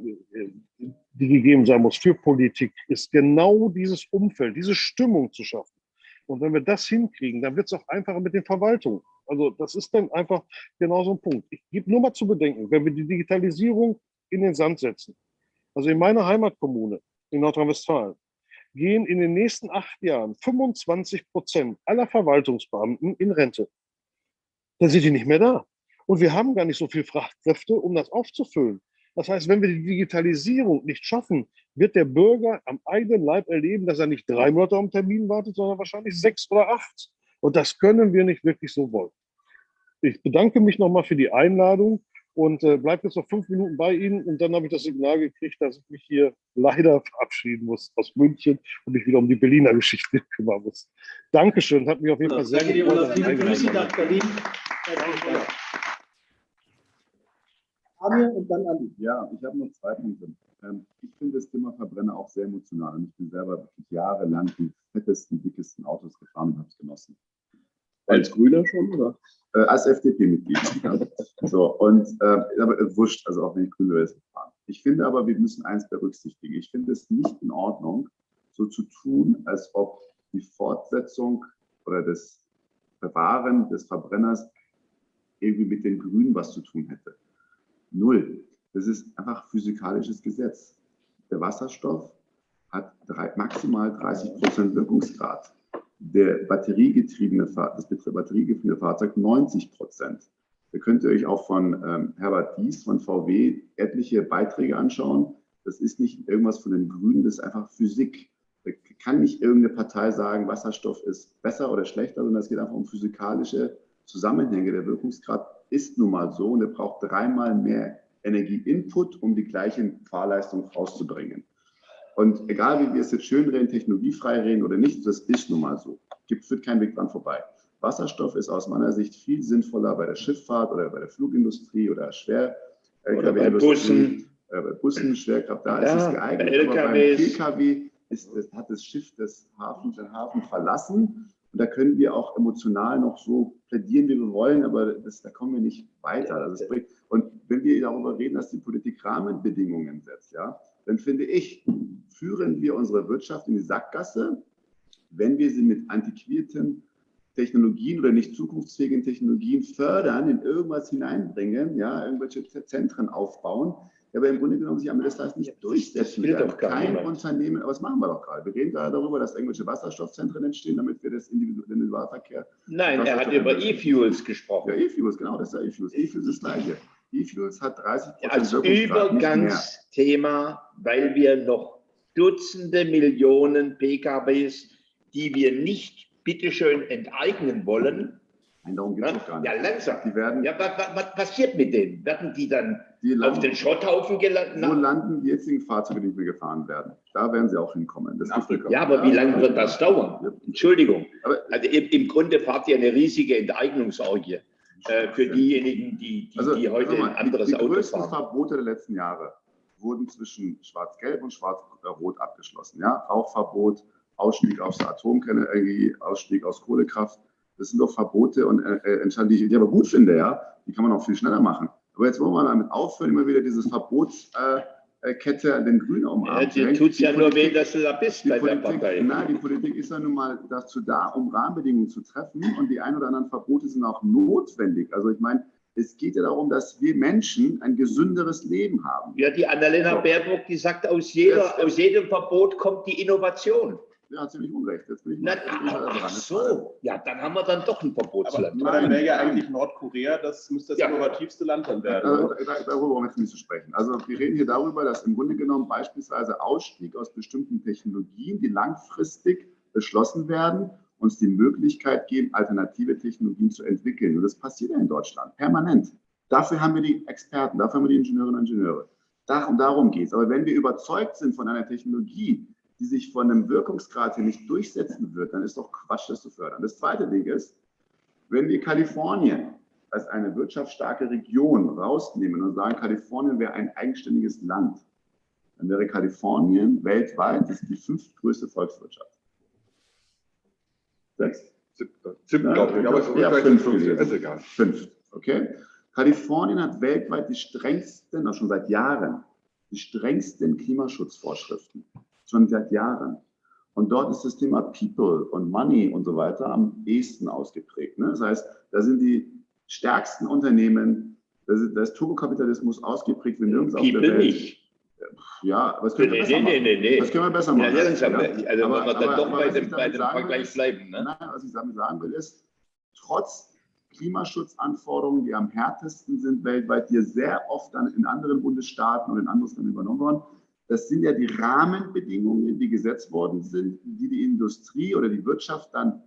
die gegeben sein muss für Politik, ist genau dieses Umfeld, diese Stimmung zu schaffen. Und wenn wir das hinkriegen, dann wird es auch einfacher mit den Verwaltungen. Also das ist dann einfach genau so ein Punkt. Ich gebe nur mal zu bedenken, wenn wir die Digitalisierung in den Sand setzen, also in meiner Heimatkommune in Nordrhein-Westfalen, gehen in den nächsten 8 Jahren 25% aller Verwaltungsbeamten in Rente. Dann sind die nicht mehr da. Und wir haben gar nicht so viele Fachkräfte, um das aufzufüllen. Das heißt, wenn wir die Digitalisierung nicht schaffen, wird der Bürger am eigenen Leib erleben, dass er nicht 3 Monate am Termin wartet, sondern wahrscheinlich 6 oder 8. Und das können wir nicht wirklich so wollen. Ich bedanke mich nochmal für die Einladung und bleibe jetzt noch 5 Minuten bei Ihnen. Und dann habe ich das Signal gekriegt, dass ich mich hier leider verabschieden muss aus München und mich wieder um die Berliner Geschichte kümmern muss. Dankeschön, hat mich auf jeden Fall sehr gefreut. Liebe Grüße nach Berlin. Amir und dann Andi. Ja, ich habe noch 2 Punkte. Ich finde das Thema Verbrenner auch sehr emotional. Und ich bin selber wirklich jahrelang die fettesten, dickesten Autos gefahren und habe es genossen. Als Grüner schon, oder? Als FDP-Mitglied. So, und aber wurscht, also auch wenn ich Grüne wäre, fahren. Ich finde aber, wir müssen eins berücksichtigen. Ich finde es nicht in Ordnung, so zu tun, als ob die Fortsetzung oder das Bewahren des Verbrenners irgendwie mit den Grünen was zu tun hätte. Null. Das ist einfach physikalisches Gesetz. Der Wasserstoff hat maximal 30% Wirkungsgrad. Das batteriegetriebene Fahrzeug 90%. Da könnt ihr euch auch von Herbert Dies von VW etliche Beiträge anschauen. Das ist nicht irgendwas von den Grünen, das ist einfach Physik. Da kann nicht irgendeine Partei sagen, Wasserstoff ist besser oder schlechter, sondern es geht einfach um physikalische Zusammenhänge. Der Wirkungsgrad ist nun mal so und er braucht 3-mal mehr Energieinput, um die gleiche Fahrleistung rauszubringen. Und egal, wie wir es jetzt schön reden, technologiefrei reden oder nicht, das ist nun mal so. Führt kein Weg dran vorbei. Wasserstoff ist aus meiner Sicht viel sinnvoller bei der Schifffahrt oder bei der Flugindustrie oder oder bei Bussen. Bei Bussen, Schwerkraft, da Ja, ist es geeignet. bei Aber beim LKWs. PKW hat das Schiff den Hafen verlassen. Und da können wir auch emotional noch so plädieren, wie wir wollen, aber da kommen wir nicht weiter. Und wenn wir darüber reden, dass die Politik Rahmenbedingungen setzt, ja, dann finde ich, führen wir unsere Wirtschaft in die Sackgasse, wenn wir sie mit antiquierten Technologien oder nicht zukunftsfähigen Technologien fördern, in irgendwas hineinbringen, ja, irgendwelche Zentren aufbauen, aber im Grunde genommen sich am Ende des Tages nicht durchsetzen werden. Kein Unternehmen, aber das machen wir doch gerade. Wir reden gerade darüber, dass irgendwelche Wasserstoffzentren entstehen, damit wir den Individualverkehr... Nein, er hat über E-Fuels gesprochen. Ja, E-Fuels, genau, das ist ja E-Fuels. E-Fuels ist das Gleiche. E-Fuels hat 30% Als Wirkungsgrad, Übergangsthema, weil wir noch Dutzende Millionen PKWs, die wir nicht bitteschön enteignen wollen. Nein, darum geht es doch gar nicht. Ja, langsam. Die werden, ja, was passiert mit denen? Werden die dann landen, auf den Schrotthaufen gelandet? Wo landen die jetzigen Fahrzeuge, die wir gefahren werden? Da werden sie auch hinkommen. Das ja, aber wie lange wird das dauern? Entschuldigung. Also im Grunde fahrt ihr eine riesige Enteignungsorgie für diejenigen, die heute ein anderes Auto fahren. Die größten Verbote der letzten Jahre wurden zwischen Schwarz-Gelb und Schwarz-Rot abgeschlossen. Ja? Rauchverbot, Ausstieg aus der Atomenergie, Ausstieg aus Kohlekraft. Das sind doch Verbote und Entscheidungen, die ich aber gut finde, ja. Die kann man auch viel schneller machen. Aber jetzt wollen wir damit aufhören, immer wieder dieses Verbotskette den Grünen umarmen. Dir tut es ja nur weh, dass du da bist bei der Partei. Nein, die Politik ist ja nun mal dazu da, um Rahmenbedingungen zu treffen. Und die ein oder anderen Verbote sind auch notwendig. Also ich meine, es geht ja darum, dass wir Menschen ein gesünderes Leben haben. Ja, die Annalena Baerbock, die sagt, aus jedem Verbot kommt die Innovation. Ja, ziemlich unrecht. Jetzt bin ich Ach so, ja, dann haben wir dann doch ein Verbotsland. Aber dann wäre ja eigentlich Nordkorea, das müsste das innovativste Land dann werden. Darüber wollen wir jetzt nicht zu sprechen. Also wir reden hier darüber, dass im Grunde genommen beispielsweise Ausstieg aus bestimmten Technologien, die langfristig beschlossen werden, uns die Möglichkeit geben, alternative Technologien zu entwickeln. Und das passiert ja in Deutschland permanent. Dafür haben wir die Experten, dafür haben wir die Ingenieurinnen und Ingenieure. Darum geht es. Aber wenn wir überzeugt sind von einer Technologie, die sich von einem Wirkungsgrad her nicht durchsetzen wird, dann ist doch Quatsch, das zu fördern. Das zweite Ding ist, wenn wir Kalifornien als eine wirtschaftsstarke Region rausnehmen und sagen, Kalifornien wäre ein eigenständiges Land, dann wäre Kalifornien weltweit die 5. größte Volkswirtschaft. 6? 7, glaube ich. Aber ja, 5. Okay. Kalifornien hat weltweit die strengsten, auch schon seit Jahren, die strengsten Klimaschutzvorschriften. Schon seit Jahren. Und dort ist das Thema People und Money und so weiter am ehesten ausgeprägt. Ne? Das heißt, da sind die stärksten Unternehmen, da ist Turbokapitalismus ausgeprägt wie nirgends auf der Welt. Nicht. Ja, was können wir besser machen? Das können wir besser machen. Ja, also aber, wenn wir dann doch bei dem Vergleich bleiben. Ne? Nein, was ich damit sagen will, ist, trotz Klimaschutzanforderungen, die am härtesten sind weltweit, die sehr oft dann in anderen Bundesstaaten und in anderen dann übernommen worden, das sind ja die Rahmenbedingungen, die gesetzt worden sind, die die Industrie oder die Wirtschaft dann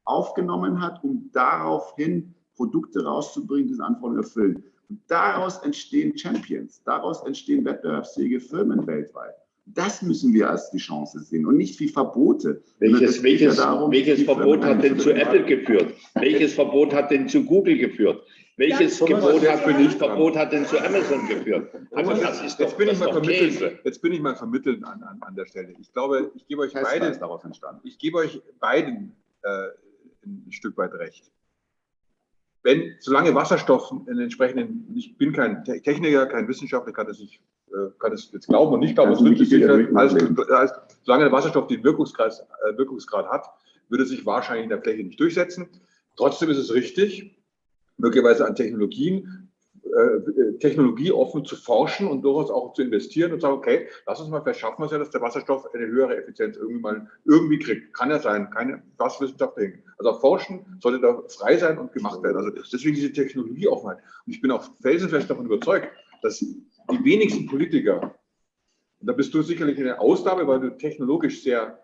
aufgenommen hat, um daraufhin Produkte rauszubringen, die diese Anforderungen erfüllen. Und daraus entstehen Champions, daraus entstehen wettbewerbsfähige Firmen weltweit. Das müssen wir als die Chance sehen und nicht wie Verbote. Welches Verbot hat denn zu Apple geführt? Welches Verbot hat denn zu Google geführt? Welches Verbot hat denn zu Amazon geführt? Also das ist doch, jetzt bin ich mal vermittelnd an der Stelle. Ich glaube, ich gebe euch beiden ein Stück weit recht. Solange Wasserstoff einen entsprechenden, ich bin kein Techniker, kein Wissenschaftler, kann das jetzt glauben und nicht glauben, solange der Wasserstoff den Wirkungsgrad hat, würde sich wahrscheinlich in der Fläche nicht durchsetzen. Trotzdem ist es richtig, möglicherweise an technologieoffen zu forschen und durchaus auch zu investieren und sagen, okay, lass uns mal, vielleicht schaffen wir es ja, dass der Wasserstoff eine höhere Effizienz irgendwie kriegt. Kann ja sein, keine Wissenschaftler. Also auch Forschen sollte da frei sein und gemacht werden. Also deswegen diese Technologieoffenheit. Und ich bin auch felsenfest davon überzeugt, dass die wenigsten Politiker, und da bist du sicherlich eine Ausnahme, weil du technologisch sehr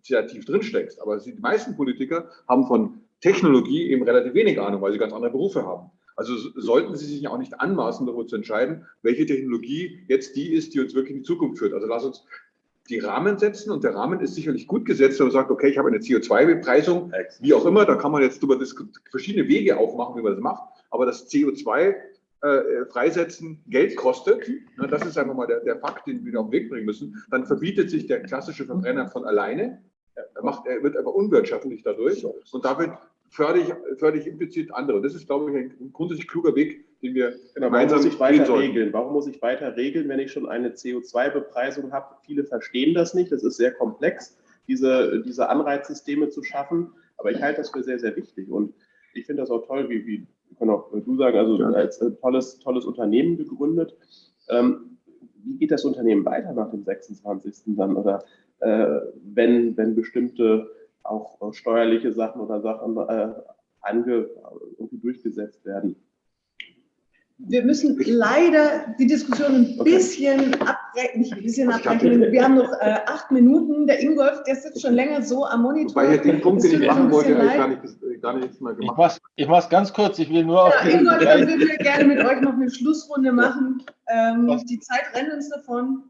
tief drin steckst, aber die meisten Politiker haben von Technologie eben relativ wenig Ahnung, weil sie ganz andere Berufe haben. Also sollten sie sich auch nicht anmaßen, darüber zu entscheiden, welche Technologie jetzt die ist, die uns wirklich in die Zukunft führt. Also lass uns die Rahmen setzen und der Rahmen ist sicherlich gut gesetzt, wenn man sagt, okay, ich habe eine CO2-Bepreisung, wie auch immer, da kann man jetzt über verschiedene Wege aufmachen, wie man das macht, aber das CO2 freisetzen Geld kostet, das ist einfach mal der Fakt, den wir auf den Weg bringen müssen, dann verbietet sich der klassische Verbrenner von alleine, er wird aber unwirtschaftlich dadurch und damit fördere ich implizit andere. Das ist, glaube ich, ein grundsätzlich kluger Weg, den wir gemeinsam gehen sollten. Warum muss ich weiter regeln, wenn ich schon eine CO2-Bepreisung habe? Viele verstehen das nicht. Das ist sehr komplex, diese Anreizsysteme zu schaffen. Aber ich halte das für sehr, sehr wichtig. Und ich finde das auch toll, wie kann auch du sagen, also als tolles Unternehmen gegründet. Wie geht das Unternehmen weiter nach dem 26. dann? Oder wenn bestimmte auch steuerliche Sachen oder Sachen irgendwie durchgesetzt werden? Wir müssen leider die Diskussion ein bisschen abbrechen. Wir haben noch 8 Minuten. Der Ingolf, der sitzt schon länger so am Monitor. Wobei ich den Punkt, den ich machen wollte, gar nicht mal gemacht. Ich mache es ganz kurz. Ich will nur auf Ingolf, dann würden wir gerne mit euch noch eine Schlussrunde machen. Die Zeit rennt uns davon.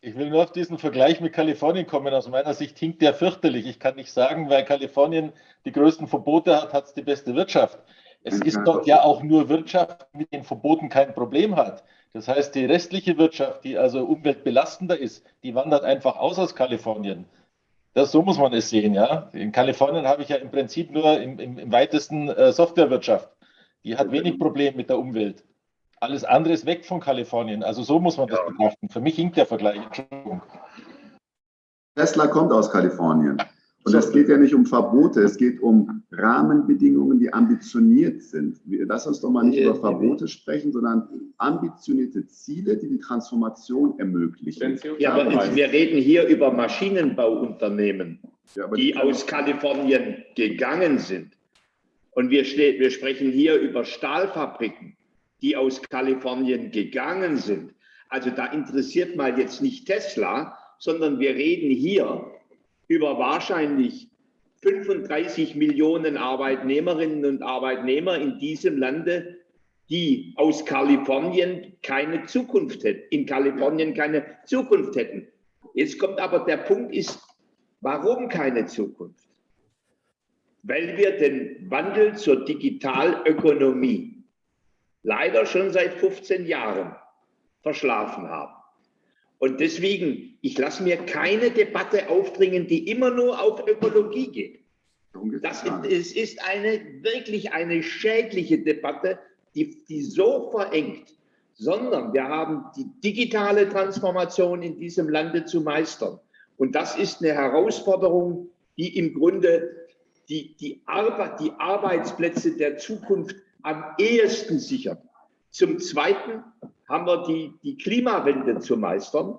Ich will nur auf diesen Vergleich mit Kalifornien kommen. Aus meiner Sicht hinkt der fürchterlich. Ich kann nicht sagen, weil Kalifornien die größten Verbote hat, hat es die beste Wirtschaft. Es ist dort ja auch nur Wirtschaft, die mit den Verboten kein Problem hat. Das heißt, die restliche Wirtschaft, die also umweltbelastender ist, die wandert einfach aus Kalifornien. So muss man es sehen, ja. In Kalifornien habe ich ja im Prinzip nur im weitesten Softwarewirtschaft. Die hat wenig Probleme mit der Umwelt. Alles andere ist weg von Kalifornien. Also so muss man das betrachten. Für mich hinkt der Vergleich. Entschuldigung. Tesla kommt aus Kalifornien. Und es geht ja nicht um Verbote, es geht um Rahmenbedingungen, die ambitioniert sind. Lass uns doch mal nicht über Verbote sprechen, sondern ambitionierte Ziele, die die Transformation ermöglichen. Ja, aber wir reden hier über Maschinenbauunternehmen, die aus Kalifornien gegangen sind. Und wir sprechen hier über Stahlfabriken, die aus Kalifornien gegangen sind. Also da interessiert mal jetzt nicht Tesla, sondern wir reden hier über wahrscheinlich 35 Millionen Arbeitnehmerinnen und Arbeitnehmer in diesem Lande, die aus Kalifornien keine Zukunft hätten, in Kalifornien keine Zukunft hätten. Jetzt kommt aber der Punkt ist, warum keine Zukunft? Weil wir den Wandel zur Digitalökonomie leider schon seit 15 Jahren verschlafen haben. Und deswegen, ich lasse mir keine Debatte aufdringen, die immer nur auf Ökologie geht. Es ist wirklich eine schädliche Debatte, die so verengt, sondern wir haben die digitale Transformation in diesem Lande zu meistern. Und das ist eine Herausforderung, die im Grunde die Arbeitsplätze der Zukunft am ehesten sichert. Zum Zweiten haben wir die Klimawende zu meistern.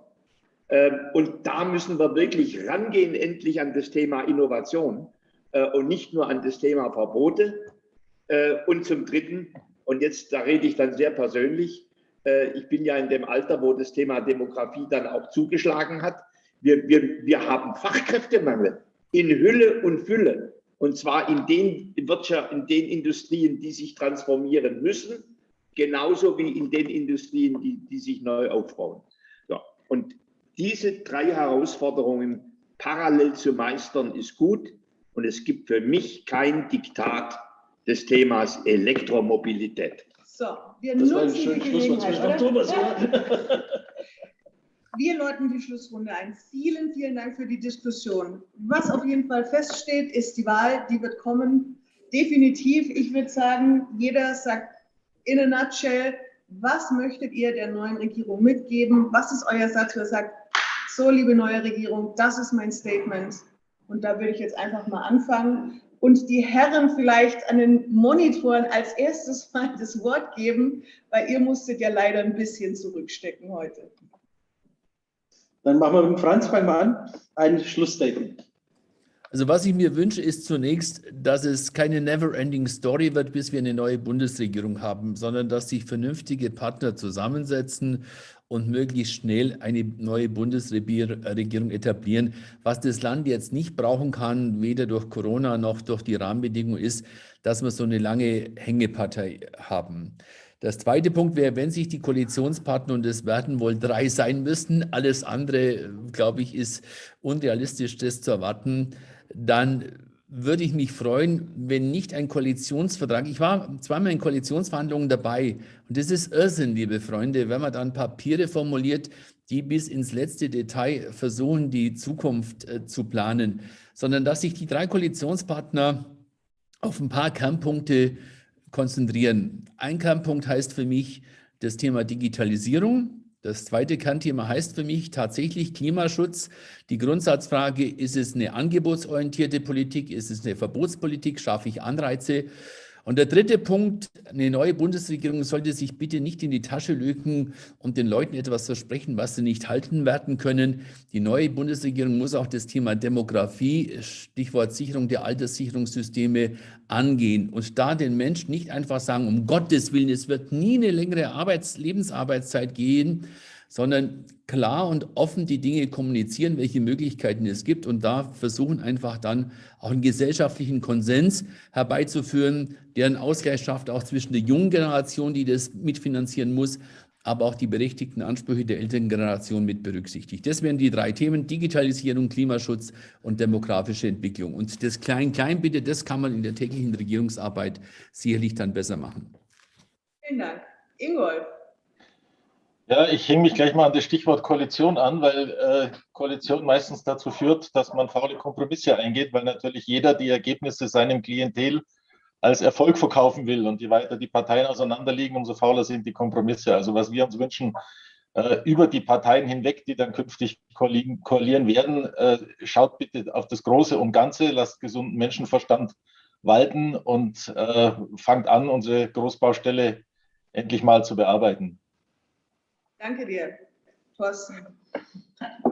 Und da müssen wir wirklich rangehen, endlich an das Thema Innovation und nicht nur an das Thema Verbote. Und zum Dritten, und jetzt, da rede ich dann sehr persönlich, ich bin ja in dem Alter, wo das Thema Demografie dann auch zugeschlagen hat. Wir haben Fachkräftemangel in Hülle und Fülle. Und zwar in den Industrien, die sich transformieren müssen, genauso wie in den Industrien, die sich neu aufbauen. Ja, und diese drei Herausforderungen parallel zu meistern ist gut. Und es gibt für mich kein Diktat des Themas Elektromobilität. So, wir nutzen die Gelegenheit, oder? Wir läuten die Schlussrunde ein. Vielen, vielen Dank für die Diskussion. Was auf jeden Fall feststeht, ist die Wahl, die wird kommen. Definitiv, ich würde sagen, jeder sagt in a nutshell, was möchtet ihr der neuen Regierung mitgeben? Was ist euer Satz, wo ihr sagt, so, liebe neue Regierung, das ist mein Statement. Und da würde ich jetzt einfach mal anfangen und die Herren vielleicht an den Monitoren als erstes mal das Wort geben, weil ihr musstet ja leider ein bisschen zurückstecken heute. Dann machen wir mit Franz, fangen wir an, ein Schlussstatement. Also was ich mir wünsche, ist zunächst, dass es keine never-ending Story wird, bis wir eine neue Bundesregierung haben, sondern dass sich vernünftige Partner zusammensetzen und möglichst schnell eine neue Bundesregierung etablieren. Was das Land jetzt nicht brauchen kann, weder durch Corona noch durch die Rahmenbedingungen, ist, dass wir so eine lange Hängepartei haben. Der zweite Punkt wäre, wenn sich die Koalitionspartner, und es werden wohl 3 sein müssen, alles andere, glaube ich, ist unrealistisch, das zu erwarten, dann würde ich mich freuen, wenn nicht ein Koalitionsvertrag, ich war zweimal in Koalitionsverhandlungen dabei und das ist Irrsinn, liebe Freunde, wenn man dann Papiere formuliert, die bis ins letzte Detail versuchen, die Zukunft zu planen, sondern dass sich die 3 Koalitionspartner auf ein paar Kernpunkte konzentrieren. Ein Kernpunkt heißt für mich das Thema Digitalisierung. Das zweite Kernthema heißt für mich tatsächlich Klimaschutz. Die Grundsatzfrage, ist es eine angebotsorientierte Politik, ist es eine Verbotspolitik, schaffe ich Anreize? Und der dritte Punkt, eine neue Bundesregierung sollte sich bitte nicht in die Tasche lügen und den Leuten etwas versprechen, was sie nicht halten werden können. Die neue Bundesregierung muss auch das Thema Demografie, Stichwort Sicherung der Alterssicherungssysteme, angehen und da den Menschen nicht einfach sagen, um Gottes Willen, es wird nie eine längere Lebensarbeitszeit gehen, sondern klar und offen die Dinge kommunizieren, welche Möglichkeiten es gibt und da versuchen einfach dann auch einen gesellschaftlichen Konsens herbeizuführen, der einen Ausgleich schafft, auch zwischen der jungen Generation, die das mitfinanzieren muss, aber auch die berechtigten Ansprüche der älteren Generation mit berücksichtigt. Das wären die 3 Themen, Digitalisierung, Klimaschutz und demografische Entwicklung. Und das Klein-Klein bitte, das kann man in der täglichen Regierungsarbeit sicherlich dann besser machen. Vielen Dank. Ingolf. Ja, ich hänge mich gleich mal an das Stichwort Koalition an, weil Koalition meistens dazu führt, dass man faule Kompromisse eingeht, weil natürlich jeder die Ergebnisse seinem Klientel als Erfolg verkaufen will. Und je weiter die Parteien auseinanderliegen, umso fauler sind die Kompromisse. Also was wir uns wünschen, über die Parteien hinweg, die dann künftig koalieren werden, schaut bitte auf das Große und Ganze, lasst gesunden Menschenverstand walten und fangt an, unsere Großbaustelle endlich mal zu bearbeiten. Danke dir, Thorsten.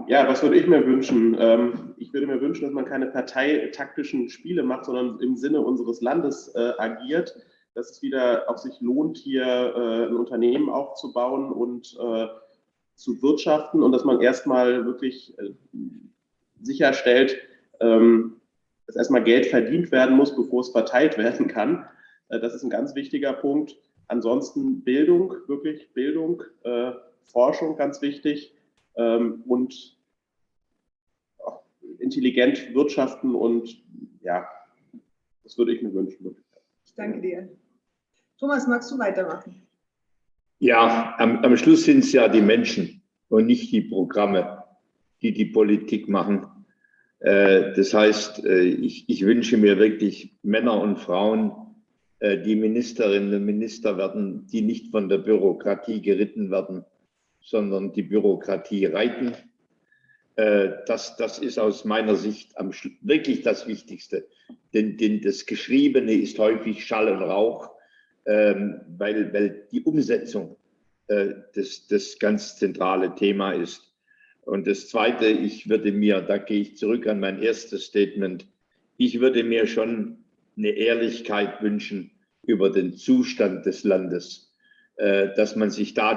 Ja, was würde ich mir wünschen? Ich würde mir wünschen, dass man keine parteitaktischen Spiele macht, sondern im Sinne unseres Landes agiert, dass es wieder auf sich lohnt, hier ein Unternehmen aufzubauen und zu wirtschaften und dass man erstmal wirklich sicherstellt, dass erstmal Geld verdient werden muss, bevor es verteilt werden kann. Das ist ein ganz wichtiger Punkt. Ansonsten Bildung, wirklich Bildung, Forschung ganz wichtig und intelligent wirtschaften und ja, das würde ich mir wünschen. Ich danke dir. Thomas, magst du weitermachen? Ja, am Schluss sind es ja die Menschen und nicht die Programme, die die Politik machen. Das heißt, ich wünsche mir wirklich Männer und Frauen, die Ministerinnen und Minister werden, die nicht von der Bürokratie geritten werden, sondern die Bürokratie reiten. Das ist aus meiner Sicht wirklich das Wichtigste. Denn das Geschriebene ist häufig Schall und Rauch, weil die Umsetzung das ganz zentrale Thema ist. Und das Zweite, da gehe ich zurück an mein erstes Statement, ich würde mir schon eine Ehrlichkeit wünschen über den Zustand des Landes, dass man sich da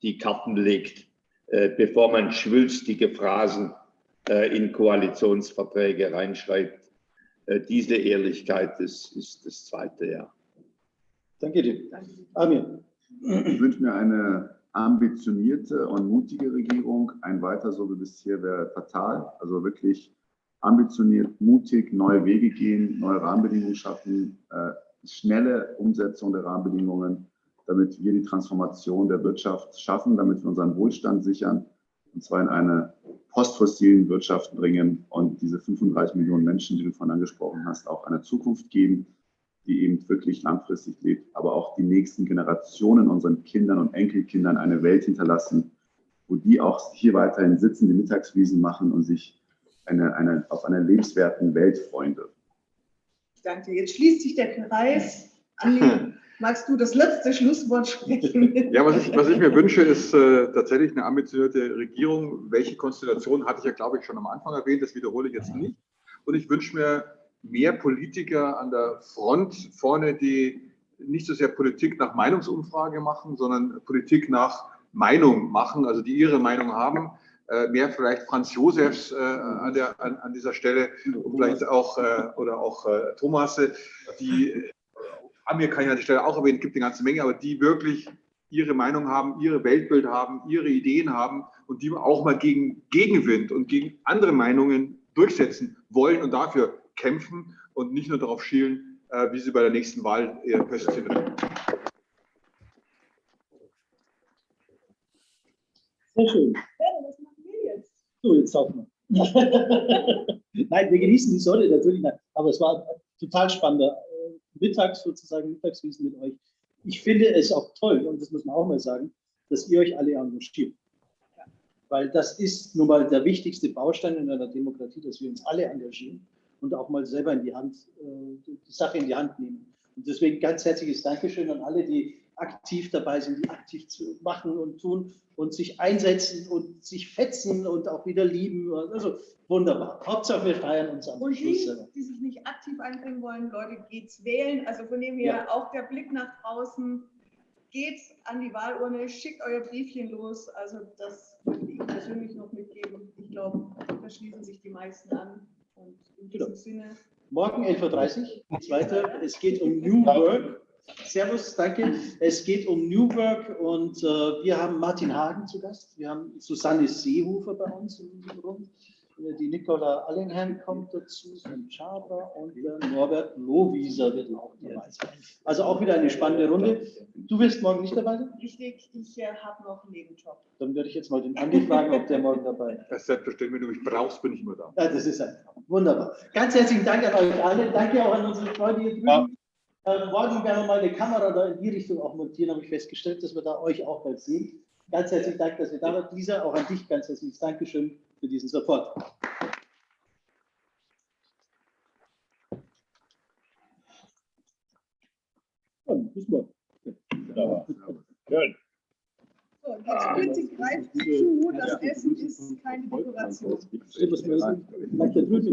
die Karten legt, bevor man schwülstige Phrasen in Koalitionsverträge reinschreibt. Diese Ehrlichkeit ist das Zweite, ja. Danke dir. Amir. Ich wünsche mir eine ambitionierte und mutige Regierung. Ein weiter so wie bisher wäre fatal. Also wirklich ambitioniert, mutig, neue Wege gehen, neue Rahmenbedingungen schaffen, schnelle Umsetzung der Rahmenbedingungen, damit wir die Transformation der Wirtschaft schaffen, damit wir unseren Wohlstand sichern, und zwar in eine postfossilen Wirtschaft bringen und diese 35 Millionen Menschen, die du vorhin angesprochen hast, auch eine Zukunft geben, die eben wirklich langfristig lebt, aber auch die nächsten Generationen, unseren Kindern und Enkelkindern eine Welt hinterlassen, wo die auch hier weiterhin sitzen, die Mittagswiesen machen und sich auf einer lebenswerten Welt freuen dürfen. Ich danke dir. Jetzt schließt sich der Kreis. Andi, magst du das letzte Schlusswort sprechen? Ja, was ich mir wünsche, ist tatsächlich eine ambitionierte Regierung. Welche Konstellation hatte ich ja, glaube ich, schon am Anfang erwähnt, das wiederhole ich jetzt nicht. Und ich wünsche mir mehr Politiker an der Front vorne, die nicht so sehr Politik nach Meinungsumfrage machen, sondern Politik nach Meinung machen, also die ihre Meinung haben. Mehr vielleicht Franz Josefs an dieser Stelle und vielleicht auch, oder auch Thomas, die Amir kann ich an der Stelle auch erwähnen, gibt eine ganze Menge, aber die wirklich ihre Meinung haben, ihre Weltbild haben, ihre Ideen haben und die auch mal gegen Gegenwind und gegen andere Meinungen durchsetzen wollen und dafür kämpfen und nicht nur darauf schielen, wie sie bei der nächsten Wahl positionieren. Sehr schön. Ja, was machen wir jetzt? So, jetzt saufen wir. Nein, wir genießen die Sonne natürlich, aber es war total spannender Mittagswiesen mit euch. Ich finde es auch toll, und das muss man auch mal sagen, dass ihr euch alle engagiert. Weil das ist nun mal der wichtigste Baustein in einer Demokratie, dass wir uns alle engagieren und auch mal selber die Sache in die Hand nehmen. Und deswegen ganz herzliches Dankeschön an alle, die aktiv dabei sind, die aktiv machen und tun und sich einsetzen und sich fetzen und auch wieder lieben. Also wunderbar. Hauptsache wir feiern uns am Und Schluss. die sich nicht aktiv einbringen wollen, Leute, geht's wählen. Also von dem her auch der Blick nach draußen. Geht an die Wahlurne, schickt euer Briefchen los. Also das würde ich persönlich noch mitgeben. Ich glaube, da schließen sich die meisten an. Und in diesem Sinne. Morgen 11.30 Uhr, zweite. Es geht um New Work. Servus, danke. Es geht um New Work und wir haben Martin Hagen zu Gast. Wir haben Susanne Seehofer bei uns im Raum. Die Nicola Allenheim kommt dazu, Sven Schaber und der Norbert Lohwieser wird auch dabei sein. Also auch wieder eine spannende Runde. Du wirst morgen nicht dabei sein? Richtig, ich habe noch einen Nebenjob. Dann würde ich jetzt mal den Andi fragen, ob der morgen dabei ist. Das ist selbstverständlich, wenn du mich brauchst, bin ich immer da. Ja, das ist einfach wunderbar. Ganz herzlichen Dank an euch alle. Danke auch an unsere Freunde hier drüben. Morgen werden wir mal eine Kamera da in die Richtung auch montieren, habe ich festgestellt, dass wir da euch auch bald sehen. Ganz herzlichen Dank, dass ihr da wart. Lisa, auch an dich ganz herzliches Dankeschön für diesen Support. Bis morgen. Schön. So, jetzt bitte greift zu, das Essen ist keine Dekoration. Vielleicht der Drüse.